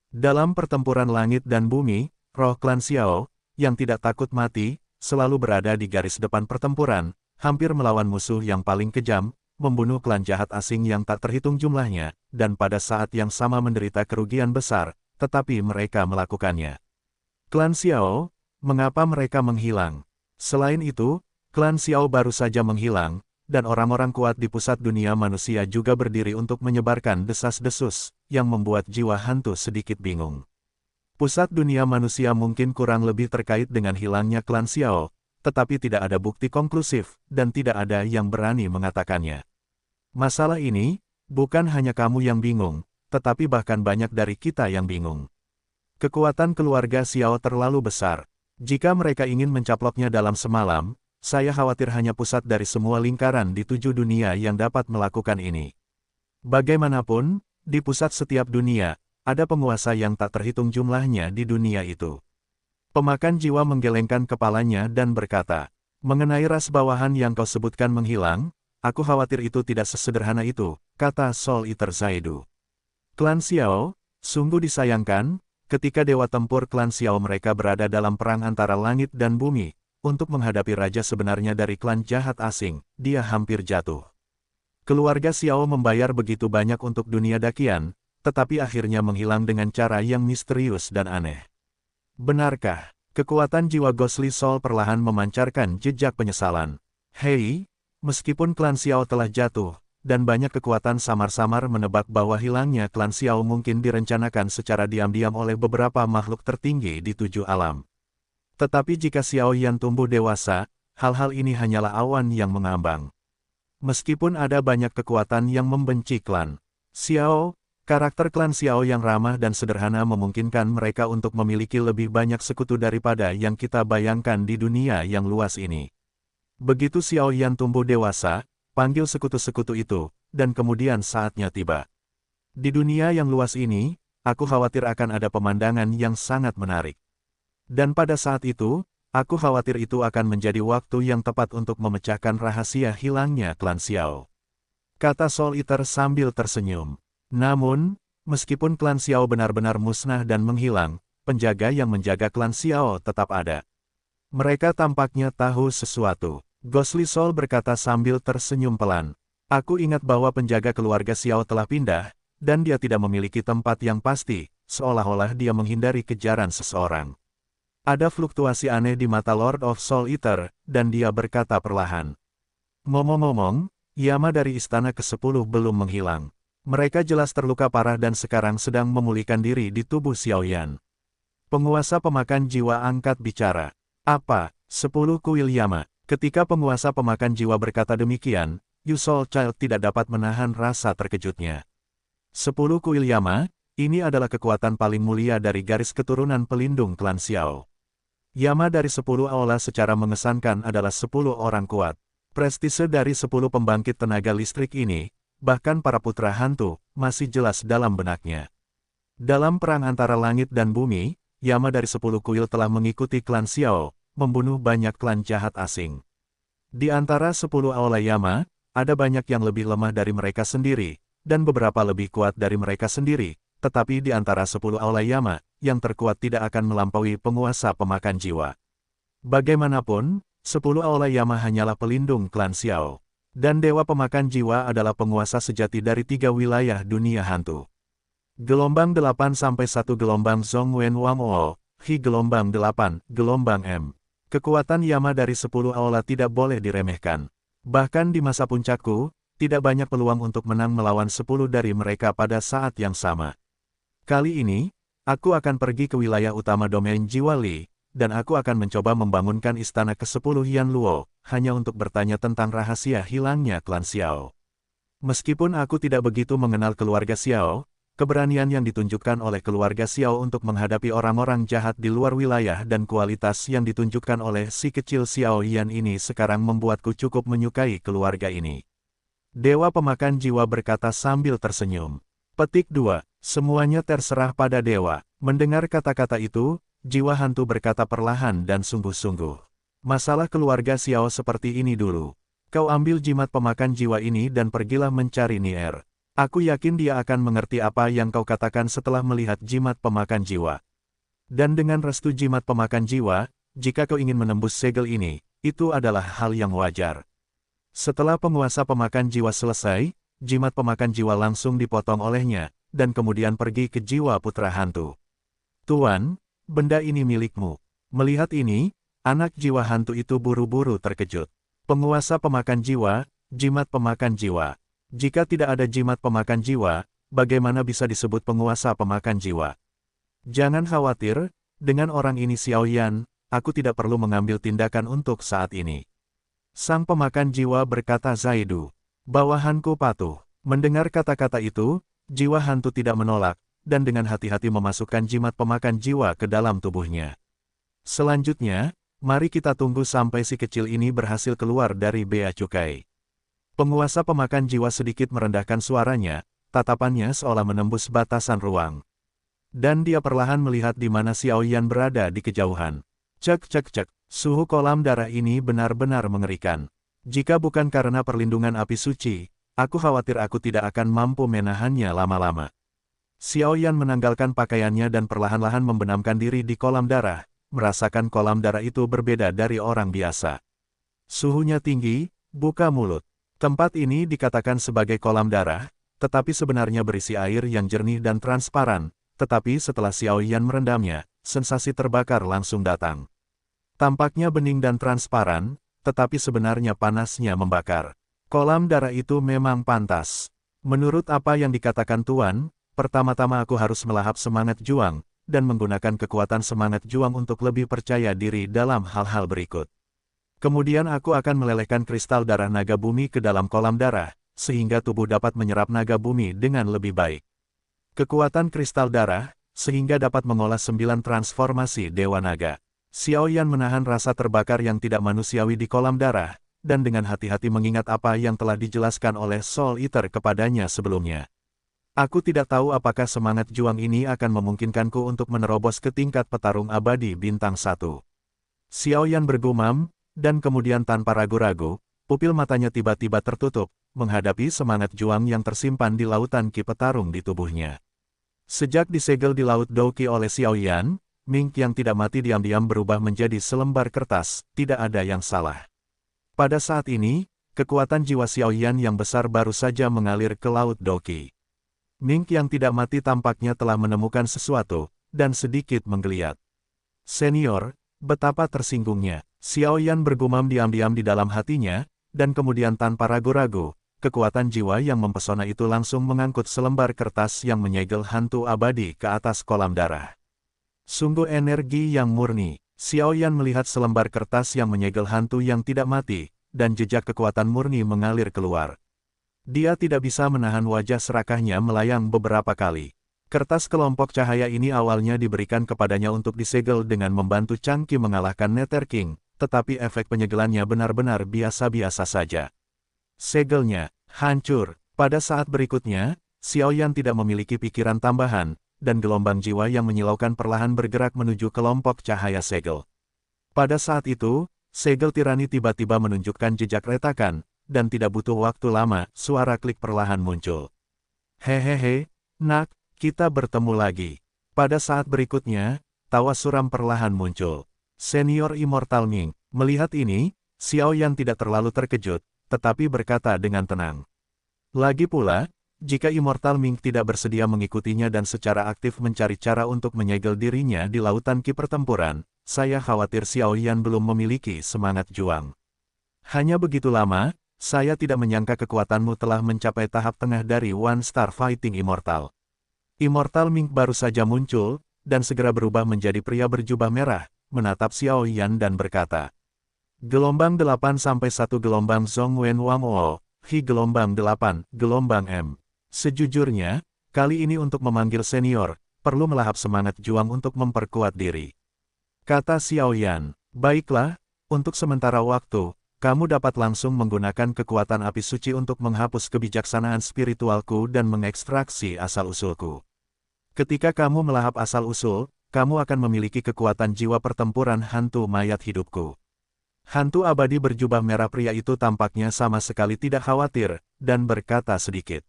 Dalam pertempuran langit dan bumi, roh klan Xiao, yang tidak takut mati, selalu berada di garis depan pertempuran, hampir melawan musuh yang paling kejam, membunuh klan jahat asing yang tak terhitung jumlahnya, dan pada saat yang sama menderita kerugian besar, tetapi mereka melakukannya. Klan Xiao, mengapa mereka menghilang? Selain itu, klan Xiao baru saja menghilang, dan orang-orang kuat di pusat dunia manusia juga berdiri untuk menyebarkan desas-desus, yang membuat jiwa hantu sedikit bingung. Pusat dunia manusia mungkin kurang lebih terkait dengan hilangnya klan Xiao, tetapi tidak ada bukti konklusif, dan tidak ada yang berani mengatakannya. Masalah ini, bukan hanya kamu yang bingung, tetapi bahkan banyak dari kita yang bingung. Kekuatan keluarga Xiao terlalu besar. Jika mereka ingin mencaploknya dalam semalam, saya khawatir hanya pusat dari semua lingkaran di 7 dunia yang dapat melakukan ini. Bagaimanapun, di pusat setiap dunia, ada penguasa yang tak terhitung jumlahnya di dunia itu. Pemakan jiwa menggelengkan kepalanya dan berkata, mengenai ras bawahan yang kau sebutkan menghilang, aku khawatir itu tidak sesederhana itu, kata Soul Eater Zaidu. Klan Xiao, sungguh disayangkan, ketika dewa tempur klan Xiao mereka berada dalam perang antara langit dan bumi, untuk menghadapi raja sebenarnya dari klan jahat asing, dia hampir jatuh. Keluarga Xiao membayar begitu banyak untuk dunia dakian, tetapi akhirnya menghilang dengan cara yang misterius dan aneh. Benarkah? Kekuatan jiwa Ghostly Soul perlahan memancarkan jejak penyesalan. Hei, meskipun klan Xiao telah jatuh, dan banyak kekuatan samar-samar menebak bahwa hilangnya klan Xiao mungkin direncanakan secara diam-diam oleh beberapa makhluk tertinggi di 7 alam. Tetapi jika Xiao Yan tumbuh dewasa, hal-hal ini hanyalah awan yang mengambang. Meskipun ada banyak kekuatan yang membenci klan Xiao, karakter klan Xiao yang ramah dan sederhana memungkinkan mereka untuk memiliki lebih banyak sekutu daripada yang kita bayangkan di dunia yang luas ini. Begitu Xiao Yan tumbuh dewasa, panggil sekutu-sekutu itu, dan kemudian saatnya tiba. Di dunia yang luas ini, aku khawatir akan ada pemandangan yang sangat menarik. Dan pada saat itu, aku khawatir itu akan menjadi waktu yang tepat untuk memecahkan rahasia hilangnya klan Xiao. Kata Soul Eater sambil tersenyum. Namun, meskipun klan Xiao benar-benar musnah dan menghilang, penjaga yang menjaga klan Xiao tetap ada. Mereka tampaknya tahu sesuatu. Ghostly Soul berkata sambil tersenyum pelan. Aku ingat bahwa penjaga keluarga Xiao telah pindah, dan dia tidak memiliki tempat yang pasti, seolah-olah dia menghindari kejaran seseorang. Ada fluktuasi aneh di mata Lord of Soul Eater, dan dia berkata perlahan. Ngomong-ngomong, Yama dari Istana ke-10 belum menghilang. Mereka jelas terluka parah dan sekarang sedang memulihkan diri di tubuh Xiao Yan. Penguasa pemakan jiwa angkat bicara. Apa? 10 kuil Yama. Ketika penguasa pemakan jiwa berkata demikian, Yu Soul Child tidak dapat menahan rasa terkejutnya. 10 kuil Yama, ini adalah kekuatan paling mulia dari garis keturunan pelindung klan Xiao. Yama dari 10 aula secara mengesankan adalah 10 orang kuat. Prestise dari 10 pembangkit tenaga listrik ini, bahkan para putra hantu, masih jelas dalam benaknya. Dalam perang antara langit dan bumi, Yama dari 10 kuil telah mengikuti klan Xiao, membunuh banyak klan jahat asing. Di antara 10 aula Yama, ada banyak yang lebih lemah dari mereka sendiri, dan beberapa lebih kuat dari mereka sendiri, tetapi di antara 10 aula Yama, yang terkuat tidak akan melampaui penguasa pemakan jiwa. Bagaimanapun, 10 aula Yama hanyalah pelindung klan Xiao. Dan dewa pemakan jiwa adalah penguasa sejati dari 3 wilayah dunia hantu. Gelombang 8 sampai 1 gelombang Zhong Wen Wang O, Hi gelombang 8, gelombang M. Kekuatan Yama dari 10 aula tidak boleh diremehkan. Bahkan di masa puncakku, tidak banyak peluang untuk menang melawan 10 dari mereka pada saat yang sama. Kali ini, aku akan pergi ke wilayah utama domain Jiwa Li, dan aku akan mencoba membangunkan istana ke-10 Yan Luo, hanya untuk bertanya tentang rahasia hilangnya klan Xiao. Meskipun aku tidak begitu mengenal keluarga Xiao, keberanian yang ditunjukkan oleh keluarga Xiao untuk menghadapi orang-orang jahat di luar wilayah dan kualitas yang ditunjukkan oleh si kecil Xiao Yan ini sekarang membuatku cukup menyukai keluarga ini. Dewa pemakan jiwa berkata sambil tersenyum. Petik 2. Semuanya terserah pada dewa. Mendengar kata-kata itu, jiwa hantu berkata perlahan dan sungguh-sungguh. Masalah keluarga Xiao seperti ini dulu. Kau ambil jimat pemakan jiwa ini dan pergilah mencari Nier. Aku yakin dia akan mengerti apa yang kau katakan setelah melihat jimat pemakan jiwa. Dan dengan restu jimat pemakan jiwa, jika kau ingin menembus segel ini, itu adalah hal yang wajar. Setelah penguasa pemakan jiwa selesai, jimat pemakan jiwa langsung dipotong olehnya, dan kemudian pergi ke jiwa putra hantu. Tuan, benda ini milikmu. Melihat ini, anak jiwa hantu itu buru-buru terkejut. Penguasa pemakan jiwa, jimat pemakan jiwa. Jika tidak ada jimat pemakan jiwa, bagaimana bisa disebut penguasa pemakan jiwa? Jangan khawatir, dengan orang ini Xiao Yan, aku tidak perlu mengambil tindakan untuk saat ini. Sang pemakan jiwa berkata Zaidu. Bawahanku patuh. Mendengar kata-kata itu, jiwa hantu tidak menolak, dan dengan hati-hati memasukkan jimat pemakan jiwa ke dalam tubuhnya. Selanjutnya, mari kita tunggu sampai si kecil ini berhasil keluar dari bea cukai. Penguasa pemakan jiwa sedikit merendahkan suaranya, tatapannya seolah menembus batasan ruang. Dan dia perlahan melihat di mana Xiao Yan berada di kejauhan. Cek cek cek. Suhu kolam darah ini benar-benar mengerikan. Jika bukan karena perlindungan api suci, aku khawatir aku tidak akan mampu menahannya lama-lama. Xiao Yan menanggalkan pakaiannya dan perlahan-lahan membenamkan diri di kolam darah, merasakan kolam darah itu berbeda dari orang biasa. Suhunya tinggi, buka mulut. Tempat ini dikatakan sebagai kolam darah, tetapi sebenarnya berisi air yang jernih dan transparan, tetapi setelah Xiao Yan merendamnya, sensasi terbakar langsung datang. Tampaknya bening dan transparan, tetapi sebenarnya panasnya membakar. Kolam darah itu memang pantas. Menurut apa yang dikatakan Tuan, pertama-tama aku harus melahap semangat juang, dan menggunakan kekuatan semangat juang untuk lebih percaya diri dalam hal-hal berikut. Kemudian aku akan melelehkan kristal darah naga bumi ke dalam kolam darah, sehingga tubuh dapat menyerap naga bumi dengan lebih baik. Kekuatan kristal darah, sehingga dapat mengolah 9 transformasi Dewa Naga. Xiao Yan menahan rasa terbakar yang tidak manusiawi di kolam darah, dan dengan hati-hati mengingat apa yang telah dijelaskan oleh Soul Eater kepadanya sebelumnya. Aku tidak tahu apakah semangat juang ini akan memungkinkanku untuk menerobos ke tingkat petarung abadi bintang 1. Xiao Yan bergumam, dan kemudian tanpa ragu-ragu, pupil matanya tiba-tiba tertutup, menghadapi semangat juang yang tersimpan di lautan ki petarung di tubuhnya. Sejak disegel di Laut Douqi oleh Xiao Yan, Ming yang tidak mati diam-diam berubah menjadi selembar kertas, tidak ada yang salah. Pada saat ini, kekuatan jiwa Xiao Yan yang besar baru saja mengalir ke Laut Douqi. Ming yang tidak mati tampaknya telah menemukan sesuatu, dan sedikit menggeliat. Senior, betapa tersinggungnya. Xiao Yan bergumam diam-diam di dalam hatinya, dan kemudian tanpa ragu-ragu, kekuatan jiwa yang mempesona itu langsung mengangkut selembar kertas yang menyegel hantu abadi ke atas kolam darah. Sungguh energi yang murni. Xiao Yan melihat selembar kertas yang menyegel hantu yang tidak mati, dan jejak kekuatan murni mengalir keluar. Dia tidak bisa menahan wajah serakahnya melayang beberapa kali. Kertas kelompok cahaya ini awalnya diberikan kepadanya untuk disegel dengan membantu Changqi mengalahkan Nether King, tetapi efek penyegelannya benar-benar biasa-biasa saja. Segelnya hancur. Pada saat berikutnya, Xiao Yan tidak memiliki pikiran tambahan, dan gelombang jiwa yang menyilaukan perlahan bergerak menuju kelompok cahaya segel. Pada saat itu, segel tirani tiba-tiba menunjukkan jejak retakan, dan tidak butuh waktu lama, suara klik perlahan muncul. Hehehe, nak, kita bertemu lagi. Pada saat berikutnya, tawa suram perlahan muncul. Senior Immortal Ming, melihat ini, Xiao Yan tidak terlalu terkejut, tetapi berkata dengan tenang. Lagi pula, jika Immortal Ming tidak bersedia mengikutinya dan secara aktif mencari cara untuk menyegel dirinya di lautan ki pertempuran, saya khawatir Xiao Yan belum memiliki semangat juang. Hanya begitu lama, saya tidak menyangka kekuatanmu telah mencapai tahap tengah dari One Star Fighting Immortal. Immortal Ming baru saja muncul, dan segera berubah menjadi pria berjubah merah, menatap Xiao Yan dan berkata, Gelombang 8 sampai 1 gelombang Zhong Wen Wang O, Hi gelombang 8, gelombang M. Sejujurnya, kali ini untuk memanggil senior, perlu melahap semangat juang untuk memperkuat diri. Kata Xiao Yan, baiklah, untuk sementara waktu, kamu dapat langsung menggunakan kekuatan api suci untuk menghapus kebijaksanaan spiritualku dan mengekstraksi asal-usulku. Ketika kamu melahap asal-usul, kamu akan memiliki kekuatan jiwa pertempuran hantu mayat hidupku. Hantu abadi berjubah merah pria itu tampaknya sama sekali tidak khawatir, dan berkata sedikit.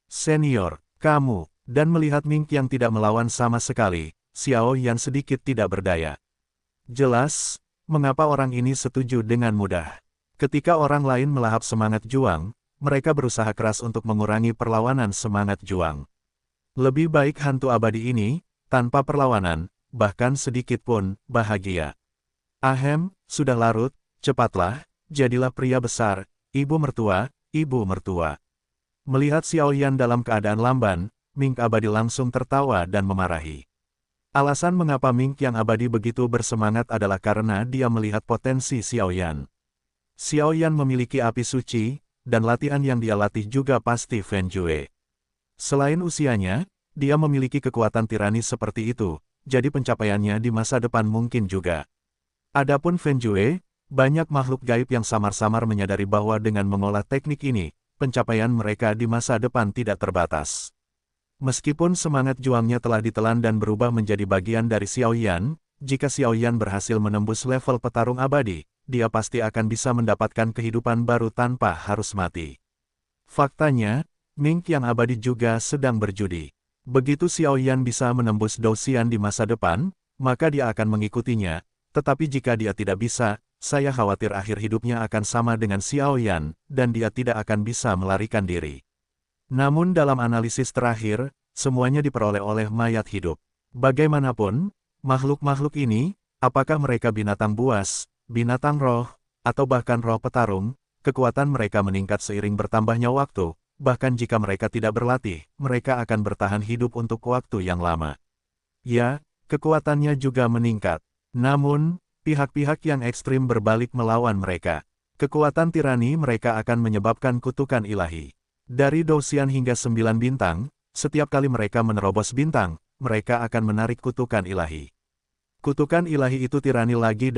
Senior, kamu, dan melihat Ming yang tidak melawan sama sekali, Xiao Yan sedikit tidak berdaya. Jelas, mengapa orang ini setuju dengan mudah. Ketika orang lain melahap semangat juang, mereka berusaha keras untuk mengurangi perlawanan semangat juang. Lebih baik hantu abadi ini, tanpa perlawanan, bahkan sedikit pun, bahagia. Ahem, sudah larut, cepatlah, jadilah pria besar, ibu mertua, ibu mertua. Melihat Xiao Yan dalam keadaan lamban, Ming abadi langsung tertawa dan memarahi. Alasan mengapa Ming yang abadi begitu bersemangat adalah karena dia melihat potensi Xiao Yan. Xiao Yan memiliki api suci, dan latihan yang dia latih juga pasti Feng Jue. Selain usianya, dia memiliki kekuatan tirani seperti itu, jadi pencapaiannya di masa depan mungkin juga. Adapun Feng Jue, banyak makhluk gaib yang samar-samar menyadari bahwa dengan mengolah teknik ini, pencapaian mereka di masa depan tidak terbatas. Meskipun semangat juangnya telah ditelan dan berubah menjadi bagian dari Xiao Yan, jika Xiao Yan berhasil menembus level petarung abadi, dia pasti akan bisa mendapatkan kehidupan baru tanpa harus mati. Faktanya, Ming yang abadi juga sedang berjudi. Begitu Xiao Yan bisa menembus Dou Xian di masa depan, maka dia akan mengikutinya, tetapi jika dia tidak bisa, saya khawatir akhir hidupnya akan sama dengan Xiao Yan, dan dia tidak akan bisa melarikan diri. Namun dalam analisis terakhir, semuanya diperoleh oleh mayat hidup. Bagaimanapun, makhluk-makhluk ini, apakah mereka binatang buas, binatang roh, atau bahkan roh petarung, kekuatan mereka meningkat seiring bertambahnya waktu, bahkan jika mereka tidak berlatih, mereka akan bertahan hidup untuk waktu yang lama. Ya, kekuatannya juga meningkat. Namun, pihak-pihak yang ekstrim berbalik melawan mereka. Kekuatan tirani mereka akan menyebabkan kutukan ilahi. Dari Dou Xian hingga 9 bintang, setiap kali mereka menerobos bintang, mereka akan menarik kutukan ilahi. Kutukan ilahi itu tirani lagi,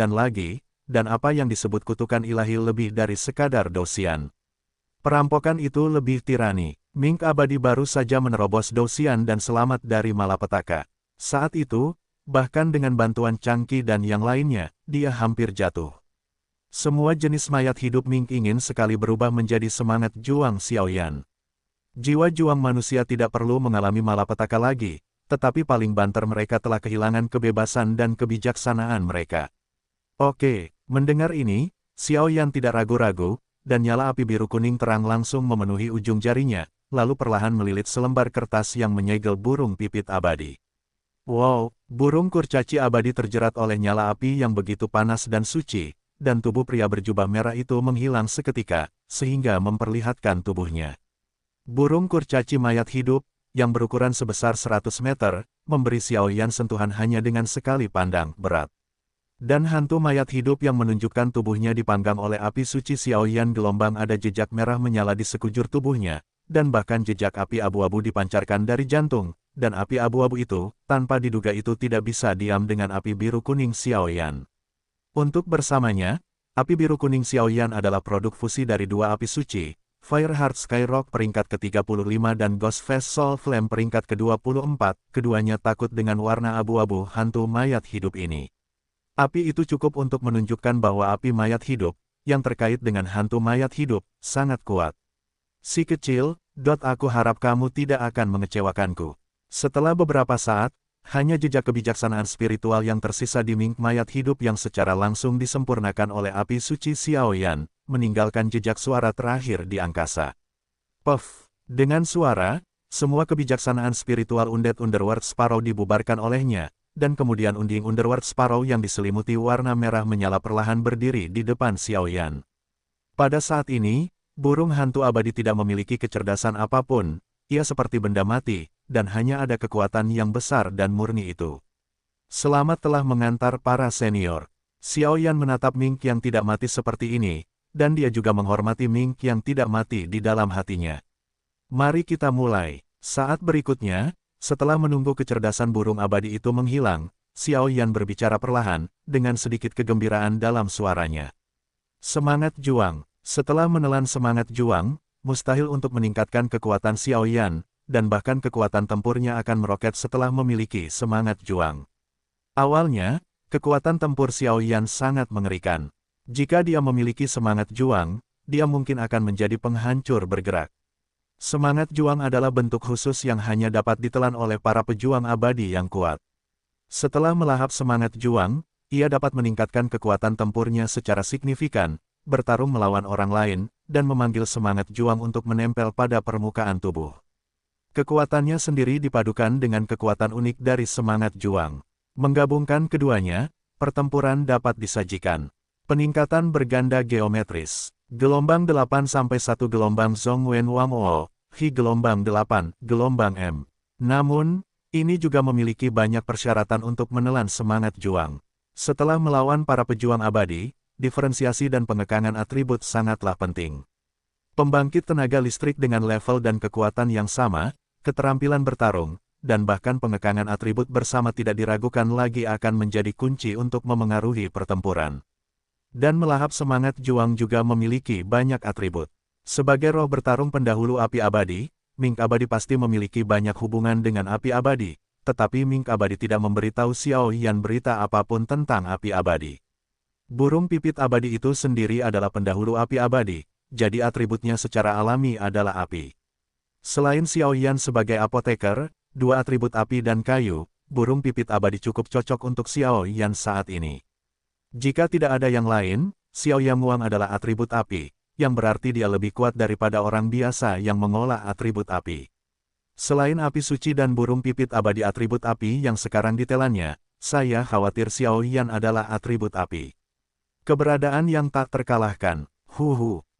dan apa yang disebut kutukan ilahi lebih dari sekadar Dou Xian. Perampokan itu lebih tirani. Ming abadi baru saja menerobos Dou Xian dan selamat dari malapetaka. Saat itu, bahkan dengan bantuan Changqi dan yang lainnya, dia hampir jatuh. Semua jenis mayat hidup Ming ingin sekali berubah menjadi semangat juang Xiao Yan. Jiwa juang manusia tidak perlu mengalami malapetaka lagi, tetapi paling banter mereka telah kehilangan kebebasan dan kebijaksanaan mereka. Oke, mendengar ini, Xiao Yan tidak ragu-ragu, dan nyala api biru kuning terang langsung memenuhi ujung jarinya, lalu perlahan melilit selembar kertas yang menyegel burung pipit abadi. Wow, burung kurcaci abadi terjerat oleh nyala api yang begitu panas dan suci, dan tubuh pria berjubah merah itu menghilang seketika, sehingga memperlihatkan tubuhnya. Burung kurcaci mayat hidup, yang berukuran sebesar 100 meter, memberi Xiao Yan sentuhan hanya dengan sekali pandang berat. Dan hantu mayat hidup yang menunjukkan tubuhnya dipanggang oleh api suci Xiao Yan gelombang ada jejak merah menyala di sekujur tubuhnya, dan bahkan jejak api abu-abu dipancarkan dari jantung, dan api abu-abu itu, tanpa diduga itu tidak bisa diam dengan api biru kuning Xiao Yan. Untuk bersamanya, api biru kuning Xiao Yan adalah produk fusi dari dua api suci, Fireheart Skyrock peringkat ke-35 dan Ghostface Soul Flame peringkat ke-24, keduanya takut dengan warna abu-abu hantu mayat hidup ini. Api itu cukup untuk menunjukkan bahwa api mayat hidup, yang terkait dengan hantu mayat hidup, sangat kuat. Si kecil, aku harap kamu tidak akan mengecewakanku. Setelah beberapa saat, hanya jejak kebijaksanaan spiritual yang tersisa di Ming mayat hidup yang secara langsung disempurnakan oleh api suci Xiao Yan, meninggalkan jejak suara terakhir di angkasa. Puff! Dengan suara, semua kebijaksanaan spiritual Undead Underworld Sparrow dibubarkan olehnya, dan kemudian unding Underworld Sparrow yang diselimuti warna merah menyala perlahan berdiri di depan Xiao Yan. Pada saat ini, burung hantu abadi tidak memiliki kecerdasan apapun, ia seperti benda mati, dan hanya ada kekuatan yang besar dan murni itu. Selamat telah mengantar para senior. Xiao Yan menatap Ming yang tidak mati seperti ini, dan dia juga menghormati Ming yang tidak mati di dalam hatinya. Mari kita mulai. Saat berikutnya, setelah menunggu kecerdasan burung abadi itu menghilang, Xiao Yan berbicara perlahan, dengan sedikit kegembiraan dalam suaranya. Semangat juang. Setelah menelan semangat juang, mustahil untuk meningkatkan kekuatan Xiao Yan, dan bahkan kekuatan tempurnya akan meroket setelah memiliki semangat juang. Awalnya, kekuatan tempur Xiao Yan sangat mengerikan. Jika dia memiliki semangat juang, dia mungkin akan menjadi penghancur bergerak. Semangat juang adalah bentuk khusus yang hanya dapat ditelan oleh para pejuang abadi yang kuat. Setelah melahap semangat juang, ia dapat meningkatkan kekuatan tempurnya secara signifikan, bertarung melawan orang lain, dan memanggil semangat juang untuk menempel pada permukaan tubuh. Kekuatannya sendiri dipadukan dengan kekuatan unik dari semangat juang. Menggabungkan keduanya, pertempuran dapat disajikan. Peningkatan berganda geometris. Gelombang 8-1 gelombang Zhongwen Wangwo, Hi gelombang 8, gelombang M. Namun, ini juga memiliki banyak persyaratan untuk menelan semangat juang. Setelah melawan para pejuang abadi, diferensiasi dan pengekangan atribut sangatlah penting. Pembangkit tenaga listrik dengan level dan kekuatan yang sama, keterampilan bertarung, dan bahkan pengekangan atribut bersama tidak diragukan lagi akan menjadi kunci untuk memengaruhi pertempuran. Dan melahap semangat juang juga memiliki banyak atribut. Sebagai roh bertarung pendahulu api abadi, Ming abadi pasti memiliki banyak hubungan dengan api abadi, tetapi Ming abadi tidak memberitahu Xiao Yan berita apapun tentang api abadi. Burung pipit abadi itu sendiri adalah pendahulu api abadi, jadi atributnya secara alami adalah api. Selain Xiao Yan sebagai apoteker, dua atribut api dan kayu, burung pipit abadi cukup cocok untuk Xiao Yan saat ini. Jika tidak ada yang lain, Xiao Yamuang adalah atribut api, yang berarti dia lebih kuat daripada orang biasa yang mengolah atribut api. Selain api suci dan burung pipit abadi atribut api yang sekarang ditelannya, saya khawatir Xiao Yan adalah atribut api. Keberadaan yang tak terkalahkan.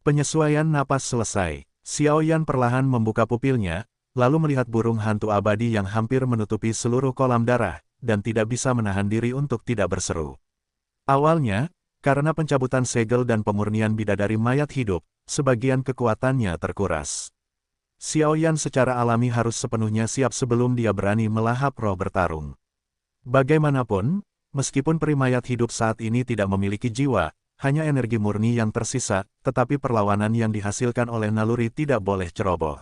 Penyesuaian napas selesai. Xiao Yan perlahan membuka pupilnya, lalu melihat burung hantu abadi yang hampir menutupi seluruh kolam darah, dan tidak bisa menahan diri untuk tidak berseru. Awalnya, karena pencabutan segel dan pemurnian bidadari mayat hidup, sebagian kekuatannya terkuras. Xiao Yan secara alami harus sepenuhnya siap sebelum dia berani melahap roh bertarung. Bagaimanapun, meskipun peri mayat hidup saat ini tidak memiliki jiwa, hanya energi murni yang tersisa, tetapi perlawanan yang dihasilkan oleh naluri tidak boleh ceroboh.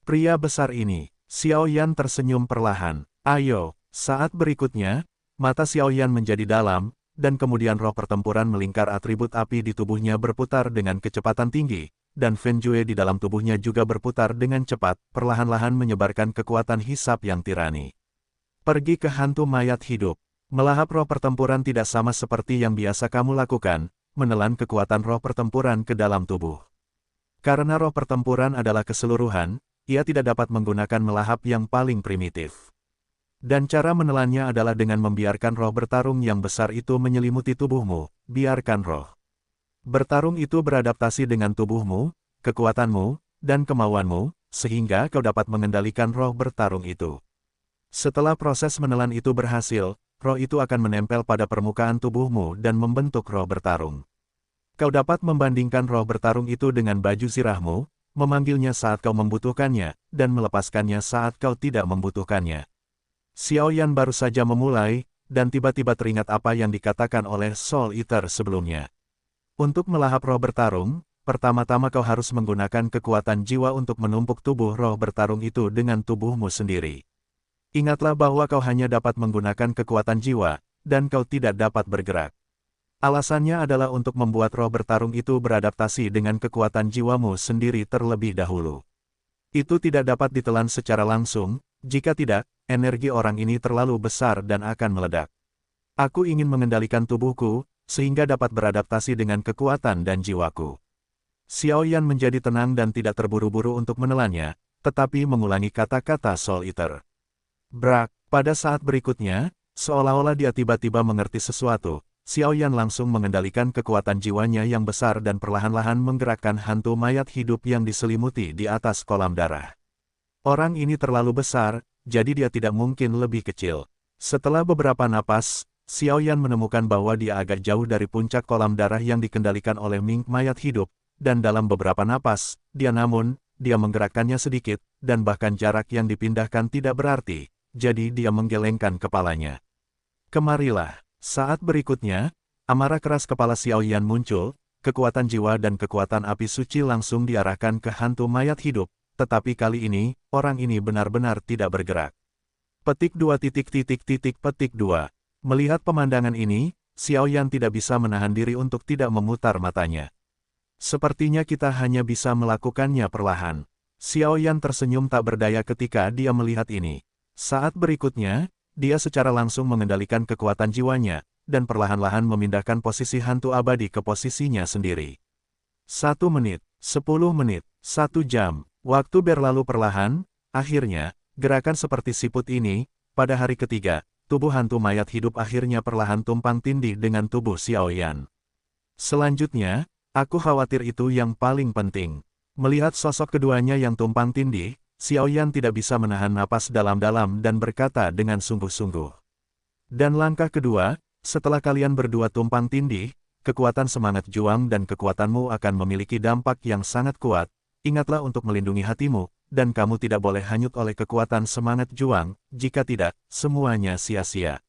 Pria besar ini, Xiao Yan tersenyum perlahan. Ayo, saat berikutnya, mata Xiao Yan menjadi dalam, dan kemudian roh pertempuran melingkar atribut api di tubuhnya berputar dengan kecepatan tinggi, dan Fen Jue di dalam tubuhnya juga berputar dengan cepat, perlahan-lahan menyebarkan kekuatan hisap yang tirani. Pergi ke hantu mayat hidup. Melahap roh pertempuran tidak sama seperti yang biasa kamu lakukan, menelan kekuatan roh pertempuran ke dalam tubuh. Karena roh pertempuran adalah keseluruhan, ia tidak dapat menggunakan melahap yang paling primitif. Dan cara menelannya adalah dengan membiarkan roh bertarung yang besar itu menyelimuti tubuhmu, biarkan roh bertarung itu beradaptasi dengan tubuhmu, kekuatanmu, dan kemauanmu, sehingga kau dapat mengendalikan roh bertarung itu. Setelah proses menelan itu berhasil, roh itu akan menempel pada permukaan tubuhmu dan membentuk roh bertarung. Kau dapat membandingkan roh bertarung itu dengan baju zirahmu, memanggilnya saat kau membutuhkannya, dan melepaskannya saat kau tidak membutuhkannya. Xiao Yan baru saja memulai, dan tiba-tiba teringat apa yang dikatakan oleh Soul Eater sebelumnya. Untuk melahap roh bertarung, pertama-tama kau harus menggunakan kekuatan jiwa untuk menumpuk tubuh roh bertarung itu dengan tubuhmu sendiri. Ingatlah bahwa kau hanya dapat menggunakan kekuatan jiwa, dan kau tidak dapat bergerak. Alasannya adalah untuk membuat roh bertarung itu beradaptasi dengan kekuatan jiwamu sendiri terlebih dahulu. Itu tidak dapat ditelan secara langsung, jika tidak, energi orang ini terlalu besar dan akan meledak. Aku ingin mengendalikan tubuhku, sehingga dapat beradaptasi dengan kekuatan dan jiwaku. Xiao Yan menjadi tenang dan tidak terburu-buru untuk menelannya, tetapi mengulangi kata-kata Soul Eater. Brak, pada saat berikutnya, seolah-olah dia tiba-tiba mengerti sesuatu, Xiao Yan langsung mengendalikan kekuatan jiwanya yang besar dan perlahan-lahan menggerakkan hantu mayat hidup yang diselimuti di atas kolam darah. Orang ini terlalu besar, jadi dia tidak mungkin lebih kecil. Setelah beberapa napas, Xiao Yan menemukan bahwa dia agak jauh dari puncak kolam darah yang dikendalikan oleh Ming mayat hidup, dan dalam beberapa napas, dia menggerakkannya sedikit, dan bahkan jarak yang dipindahkan tidak berarti, jadi dia menggelengkan kepalanya. Kemarilah. Saat berikutnya, amarah keras kepala Xiao Yan muncul, kekuatan jiwa dan kekuatan api suci langsung diarahkan ke hantu mayat hidup, tetapi kali ini, orang ini benar-benar tidak bergerak. Petik 2. Melihat pemandangan ini, Xiao Yan tidak bisa menahan diri untuk tidak memutar matanya. Sepertinya kita hanya bisa melakukannya perlahan. Xiao Yan tersenyum tak berdaya ketika dia melihat ini. Saat berikutnya, dia secara langsung mengendalikan kekuatan jiwanya, dan perlahan-lahan memindahkan posisi hantu abadi ke posisinya sendiri. 1 menit, 10 menit, 1 jam, waktu berlalu perlahan, akhirnya, gerakan seperti siput ini, pada hari ketiga, tubuh hantu mayat hidup akhirnya perlahan tumpang tindih dengan tubuh Xiaoyan. Selanjutnya, aku khawatir itu yang paling penting. Melihat sosok keduanya yang tumpang tindih, Xiaoyan tidak bisa menahan napas dalam-dalam dan berkata dengan sungguh-sungguh. Dan langkah kedua, setelah kalian berdua tumpang tindih, kekuatan semangat juang dan kekuatanmu akan memiliki dampak yang sangat kuat. Ingatlah untuk melindungi hatimu, dan kamu tidak boleh hanyut oleh kekuatan semangat juang, jika tidak, semuanya sia-sia.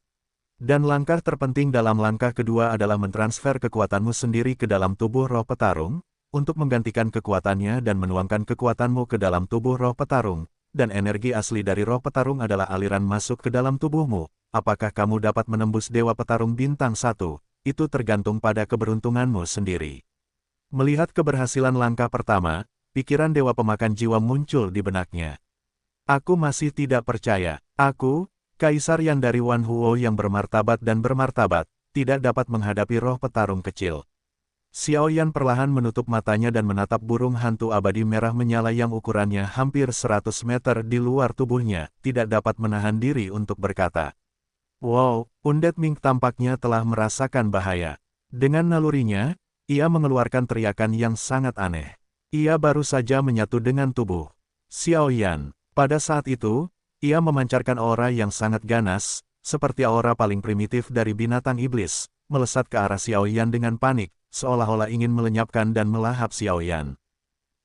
Dan langkah terpenting dalam langkah kedua adalah mentransfer kekuatanmu sendiri ke dalam tubuh roh petarung, untuk menggantikan kekuatannya dan menuangkan kekuatanmu ke dalam tubuh roh petarung, dan energi asli dari roh petarung adalah aliran masuk ke dalam tubuhmu. Apakah kamu dapat menembus Dewa Petarung Bintang 1? Itu tergantung pada keberuntunganmu sendiri. Melihat keberhasilan langkah pertama, pikiran Dewa Pemakan Jiwa muncul di benaknya. Aku masih tidak percaya. Aku, Kaisar Yan dari Wan Huo yang bermartabat dan bermartabat, tidak dapat menghadapi roh petarung kecil. Xiaoyan perlahan menutup matanya dan menatap burung hantu abadi merah menyala yang ukurannya hampir 100 meter di luar tubuhnya, tidak dapat menahan diri untuk berkata. Wow, Undead Mink tampaknya telah merasakan bahaya. Dengan nalurinya, ia mengeluarkan teriakan yang sangat aneh. Ia baru saja menyatu dengan tubuh Xiaoyan. Pada saat itu, ia memancarkan aura yang sangat ganas, seperti aura paling primitif dari binatang iblis, melesat ke arah Xiaoyan dengan panik, seolah-olah ingin melenyapkan dan melahap Xiaoyan.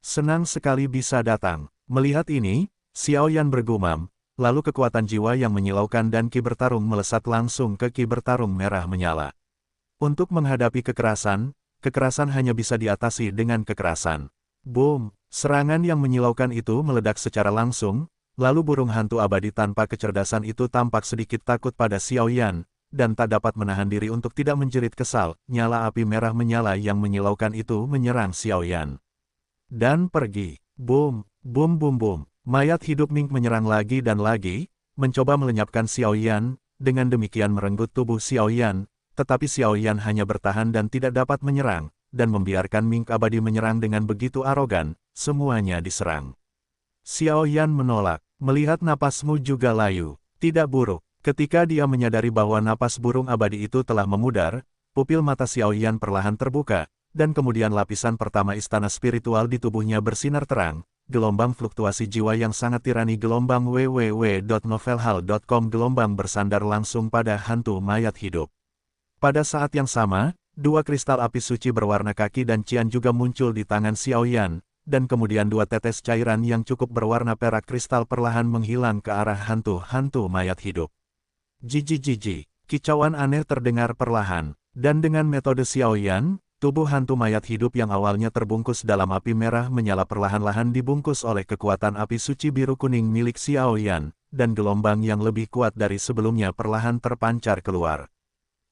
Senang sekali bisa datang. Melihat ini, Xiaoyan bergumam, lalu kekuatan jiwa yang menyilaukan dan ki bertarung melesat langsung ke ki bertarung merah menyala. Untuk menghadapi kekerasan, kekerasan hanya bisa diatasi dengan kekerasan. Boom! Serangan yang menyilaukan itu meledak secara langsung, lalu burung hantu abadi tanpa kecerdasan itu tampak sedikit takut pada Xiaoyan, dan tak dapat menahan diri untuk tidak menjerit kesal. Nyala api merah menyala yang menyilaukan itu menyerang Xiaoyan. Dan pergi. Boom! Boom boom boom! Mayat hidup Mink menyerang lagi dan lagi, mencoba melenyapkan Xiaoyan, dengan demikian merenggut tubuh Xiaoyan, tetapi Xiaoyan hanya bertahan dan tidak dapat menyerang, dan membiarkan Mink abadi menyerang dengan begitu arogan, semuanya diserang. Xiaoyan menolak, melihat napasmu juga layu, tidak buruk. Ketika dia menyadari bahwa napas burung abadi itu telah memudar, pupil mata Xiaoyan perlahan terbuka, dan kemudian lapisan pertama istana spiritual di tubuhnya bersinar terang, gelombang fluktuasi jiwa yang sangat tirani gelombang www.novelhal.com gelombang bersandar langsung pada hantu mayat hidup. Pada saat yang sama, dua kristal api suci berwarna kaki dan cian juga muncul di tangan Xiaoyan, dan kemudian dua tetes cairan yang cukup berwarna perak kristal perlahan menghilang ke arah hantu-hantu mayat hidup. Jiji-jiji, kicauan aneh terdengar perlahan, dan dengan metode Xiaoyan, tubuh hantu mayat hidup yang awalnya terbungkus dalam api merah menyala perlahan-lahan dibungkus oleh kekuatan api suci biru-kuning milik Xiaoyan, dan gelombang yang lebih kuat dari sebelumnya perlahan terpancar keluar.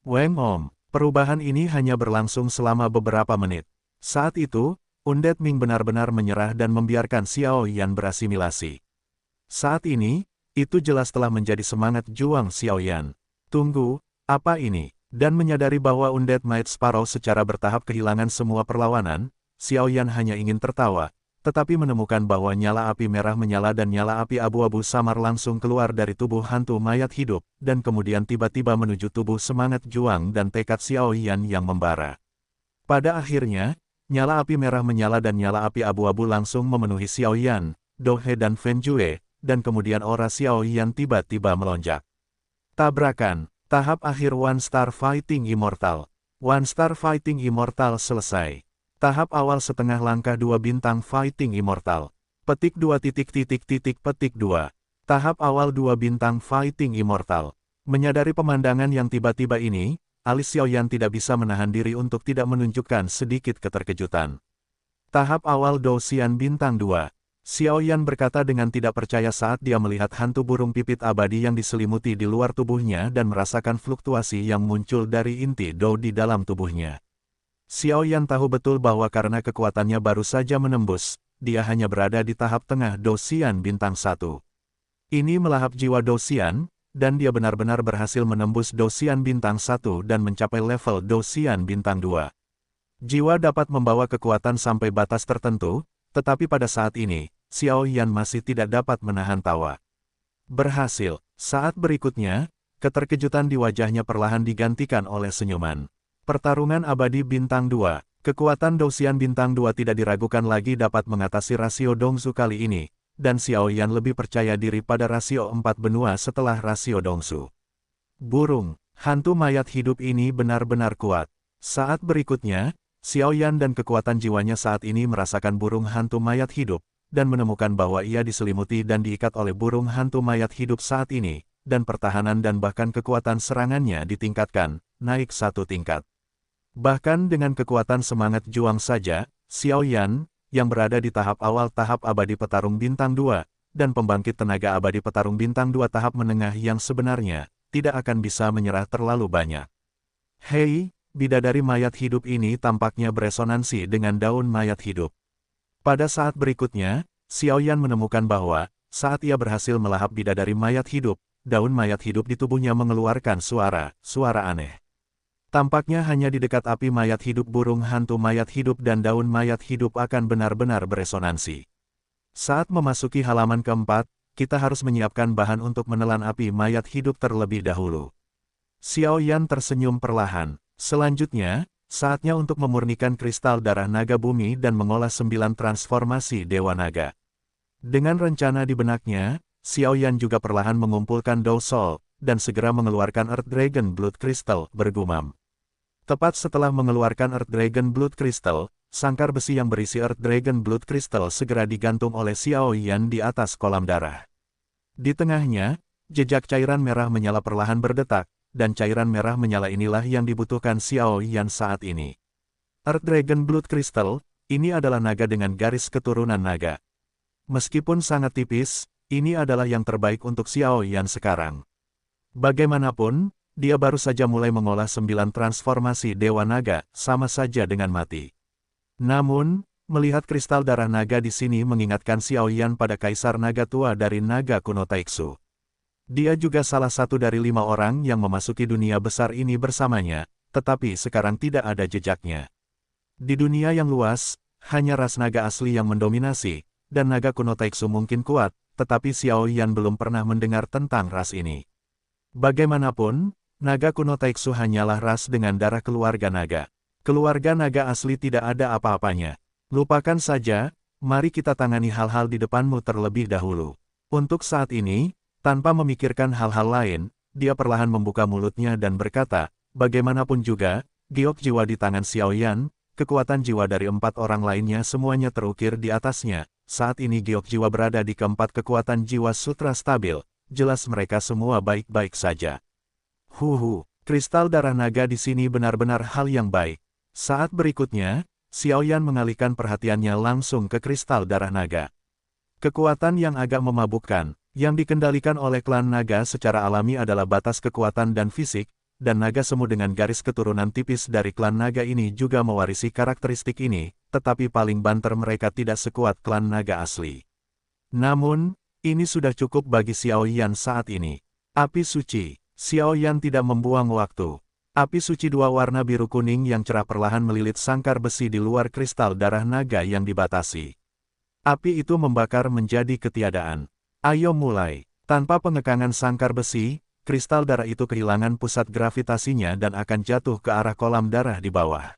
Weng Om. Perubahan ini hanya berlangsung selama beberapa menit. Saat itu, Undead Mink benar-benar menyerah dan membiarkan Xiaoyan berasimilasi. Saat ini, itu jelas telah menjadi semangat juang Xiaoyan. Tunggu, apa ini? Dan menyadari bahwa Undead Might Sparrow secara bertahap kehilangan semua perlawanan, Xiaoyan hanya ingin tertawa, tetapi menemukan bahwa nyala api merah menyala dan nyala api abu-abu samar langsung keluar dari tubuh hantu mayat hidup, dan kemudian tiba-tiba menuju tubuh semangat juang dan tekad Xiaoyan yang membara. Pada akhirnya, nyala api merah menyala dan nyala api abu-abu langsung memenuhi Xiaoyan, Dohe dan Fenjue, dan kemudian aura Xiaoyan tiba-tiba melonjak. Tabrakan, tahap akhir One Star Fighting Immortal. One Star Fighting Immortal selesai. Tahap awal setengah langkah 2 bintang Fighting Immortal. Petik 2 petik 2. Tahap awal 2 bintang Fighting Immortal. Menyadari pemandangan yang tiba-tiba ini, alis Xiaoyan tidak bisa menahan diri untuk tidak menunjukkan sedikit keterkejutan. Tahap awal Douxian bintang 2. Xiaoyan berkata dengan tidak percaya saat dia melihat hantu burung pipit abadi yang diselimuti di luar tubuhnya dan merasakan fluktuasi yang muncul dari inti Dou di dalam tubuhnya. Xiaoyan tahu betul bahwa karena kekuatannya baru saja menembus, dia hanya berada di tahap tengah Douxian bintang 1. Ini melahap jiwa Douxian, dan dia benar-benar berhasil menembus Dosian Bintang 1 dan mencapai level Dosian Bintang 2. Jiwa dapat membawa kekuatan sampai batas tertentu, tetapi pada saat ini, Xiao Yan masih tidak dapat menahan tawa. Berhasil. Saat berikutnya, keterkejutan di wajahnya perlahan digantikan oleh senyuman. Pertarungan abadi Bintang 2. Kekuatan Dosian Bintang 2 tidak diragukan lagi dapat mengatasi rasio Dongsu kali ini, dan Xiao Yan lebih percaya diri pada rasio 4 benua setelah rasio Dongsu. Burung, hantu mayat hidup ini benar-benar kuat. Saat berikutnya, Xiao Yan dan kekuatan jiwanya saat ini merasakan burung hantu mayat hidup, dan menemukan bahwa ia diselimuti dan diikat oleh burung hantu mayat hidup saat ini, dan pertahanan dan bahkan kekuatan serangannya ditingkatkan, naik satu tingkat. Bahkan dengan kekuatan semangat juang saja, Xiao Yan, yang berada di tahap awal tahap abadi petarung bintang 2, dan pembangkit tenaga abadi petarung bintang 2 tahap menengah yang sebenarnya, tidak akan bisa menyerah terlalu banyak. Hei, bidadari mayat hidup ini tampaknya beresonansi dengan daun mayat hidup. Pada saat berikutnya, Xiao Yan menemukan bahwa, saat ia berhasil melahap bidadari mayat hidup, daun mayat hidup di tubuhnya mengeluarkan suara aneh. Tampaknya hanya di dekat api mayat hidup burung hantu mayat hidup dan daun mayat hidup akan benar-benar beresonansi. Saat memasuki halaman keempat, kita harus menyiapkan bahan untuk menelan api mayat hidup terlebih dahulu. Xiao Yan tersenyum perlahan. Selanjutnya, saatnya untuk memurnikan kristal darah naga bumi dan mengolah 9 transformasi Dewa Naga. Dengan rencana di benaknya, Xiao Yan juga perlahan mengumpulkan Dao Soul, dan segera mengeluarkan Earth Dragon Blood Crystal, bergumam. Tepat setelah mengeluarkan Earth Dragon Blood Crystal, sangkar besi yang berisi Earth Dragon Blood Crystal segera digantung oleh Xiao Yan di atas kolam darah. Di tengahnya, jejak cairan merah menyala perlahan berdetak, dan cairan merah menyala inilah yang dibutuhkan Xiao Yan saat ini. Earth Dragon Blood Crystal, ini adalah naga dengan garis keturunan naga. Meskipun sangat tipis, ini adalah yang terbaik untuk Xiao Yan sekarang. Bagaimanapun, dia baru saja mulai mengolah 9 transformasi Dewa Naga, sama saja dengan mati. Namun, melihat kristal darah naga di sini mengingatkan Xiao Yan pada Kaisar Naga Tua dari Naga Kuno Taiksu. Dia juga salah satu dari 5 orang yang memasuki dunia besar ini bersamanya, tetapi sekarang tidak ada jejaknya. Di dunia yang luas, hanya ras naga asli yang mendominasi, dan Naga Kuno Taiksu mungkin kuat, tetapi Xiao Yan belum pernah mendengar tentang ras ini. Bagaimanapun, Naga Kuno Taiksu hanyalah ras dengan darah keluarga naga. Keluarga naga asli tidak ada apa-apanya. Lupakan saja, mari kita tangani hal-hal di depanmu terlebih dahulu. Untuk saat ini, tanpa memikirkan hal-hal lain, dia perlahan membuka mulutnya dan berkata, bagaimanapun juga, giok jiwa di tangan Xiao Yan, kekuatan jiwa dari 4 orang lainnya semuanya terukir di atasnya. Saat ini giok jiwa berada di keempat kekuatan jiwa sutra stabil, jelas mereka semua baik-baik saja. Kristal darah naga di sini benar-benar hal yang baik. Saat berikutnya, Xiao Yan mengalihkan perhatiannya langsung ke kristal darah naga. Kekuatan yang agak memabukkan, yang dikendalikan oleh klan naga secara alami adalah batas kekuatan dan fisik, dan naga semu dengan garis keturunan tipis dari klan naga ini juga mewarisi karakteristik ini, tetapi paling banter mereka tidak sekuat klan naga asli. Namun, ini sudah cukup bagi Xiao Yan saat ini. Api suci. Xiao Yan tidak membuang waktu. Api suci 2 warna biru kuning yang cerah perlahan melilit sangkar besi di luar kristal darah naga yang dibatasi. Api itu membakar menjadi ketiadaan. Ayo mulai. Tanpa pengekangan sangkar besi, kristal darah itu kehilangan pusat gravitasinya dan akan jatuh ke arah kolam darah di bawah.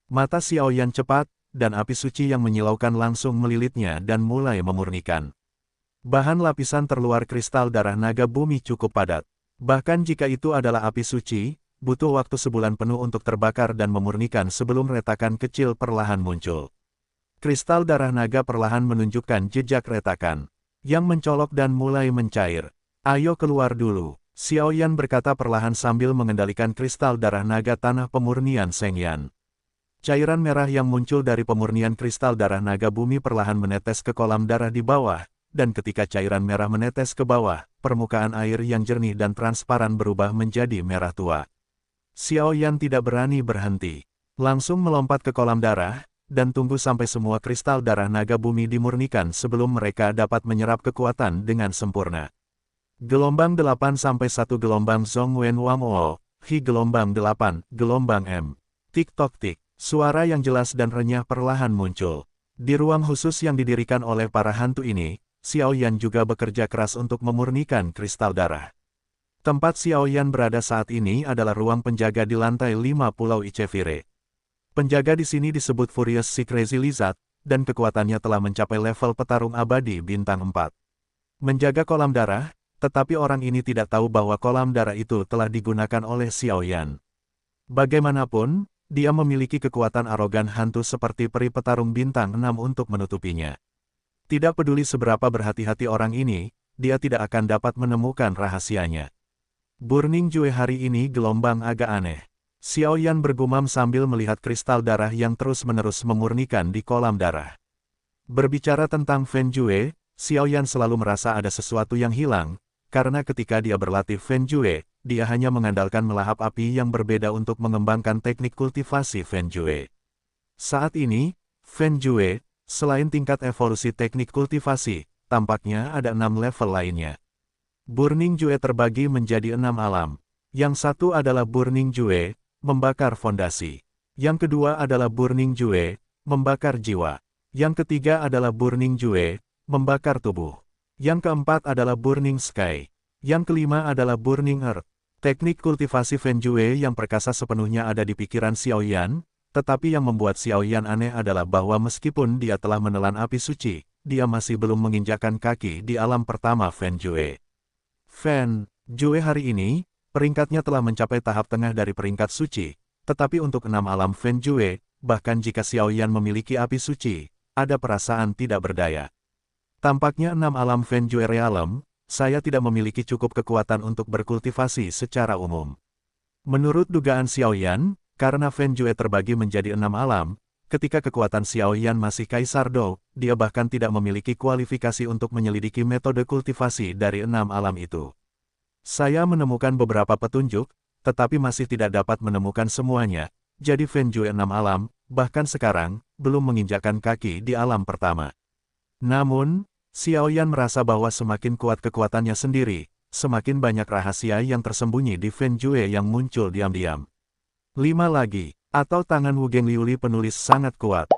Mata Xiao Yan cepat, dan api suci yang menyilaukan langsung melilitnya dan mulai memurnikan. Bahan lapisan terluar kristal darah naga bumi cukup padat. Bahkan jika itu adalah api suci, butuh waktu sebulan penuh untuk terbakar dan memurnikan sebelum retakan kecil perlahan muncul. Kristal darah naga perlahan menunjukkan jejak retakan yang mencolok dan mulai mencair. Ayo keluar dulu, Xiao Yan berkata perlahan sambil mengendalikan kristal darah naga tanah pemurnian Seng Yan. Cairan merah yang muncul dari pemurnian kristal darah naga bumi perlahan menetes ke kolam darah di bawah, dan ketika cairan merah menetes ke bawah, permukaan air yang jernih dan transparan berubah menjadi merah tua. Xiao Yan tidak berani berhenti. Langsung melompat ke kolam darah, dan tunggu sampai semua kristal darah naga bumi dimurnikan sebelum mereka dapat menyerap kekuatan dengan sempurna. Gelombang 8 sampai 1 gelombang Zhongwen Wamao, Hi gelombang 8, gelombang M. Tik-tok-tik, suara yang jelas dan renyah perlahan muncul. Di ruang khusus yang didirikan oleh para hantu ini, Xiao Yan juga bekerja keras untuk memurnikan kristal darah. Tempat Xiao Yan berada saat ini adalah ruang penjaga di lantai 5 Pulau Ichevire. Penjaga di sini disebut Furious Sea Crazy Lizard, dan kekuatannya telah mencapai level petarung abadi bintang 4. Menjaga kolam darah, tetapi orang ini tidak tahu bahwa kolam darah itu telah digunakan oleh Xiao Yan. Bagaimanapun, dia memiliki kekuatan arogan hantu seperti peri petarung bintang 6 untuk menutupinya. Tidak peduli seberapa berhati-hati orang ini, dia tidak akan dapat menemukan rahasianya. Burning Jue hari ini gelombang agak aneh. Xiao Yan bergumam sambil melihat kristal darah yang terus-menerus memurnikan di kolam darah. Berbicara tentang Fen Jue, Xiao Yan selalu merasa ada sesuatu yang hilang, karena ketika dia berlatih Fen Jue, dia hanya mengandalkan melahap api yang berbeda untuk mengembangkan teknik kultivasi Fen Jue. Saat ini, Fen Jue, selain tingkat evolusi teknik kultivasi, tampaknya ada 6 level lainnya. Burning Jue terbagi menjadi 6 alam. Yang satu adalah Burning Jue, membakar fondasi. Yang kedua adalah Burning Jue, membakar jiwa. Yang ketiga adalah Burning Jue, membakar tubuh. Yang keempat adalah Burning Sky. Yang kelima adalah Burning Earth. Teknik kultivasi Fen Jue yang perkasa sepenuhnya ada di pikiran Xiao Yan, tetapi yang membuat Xiao Yan aneh adalah bahwa meskipun dia telah menelan api suci, dia masih belum menginjakkan kaki di alam pertama Fen Jue. Fen Jue hari ini, peringkatnya telah mencapai tahap tengah dari peringkat suci, tetapi untuk 6 alam Fen Jue, bahkan jika Xiao Yan memiliki api suci, ada perasaan tidak berdaya. Tampaknya 6 alam Fen Jue Realem, saya tidak memiliki cukup kekuatan untuk berkultivasi secara umum. Menurut dugaan Xiao Yan, karena Fen Jue terbagi menjadi 6 alam, ketika kekuatan Xiao Yan masih Kaisar Dou, dia bahkan tidak memiliki kualifikasi untuk menyelidiki metode kultivasi dari 6 alam itu. Saya menemukan beberapa petunjuk, tetapi masih tidak dapat menemukan semuanya, jadi Fen Jue 6 alam, bahkan sekarang, belum menginjakkan kaki di alam pertama. Namun, Xiao Yan merasa bahwa semakin kuat kekuatannya sendiri, semakin banyak rahasia yang tersembunyi di Fen Jue yang muncul diam-diam. 5 lagi, atau tangan Wu Gengliuli penulis sangat kuat.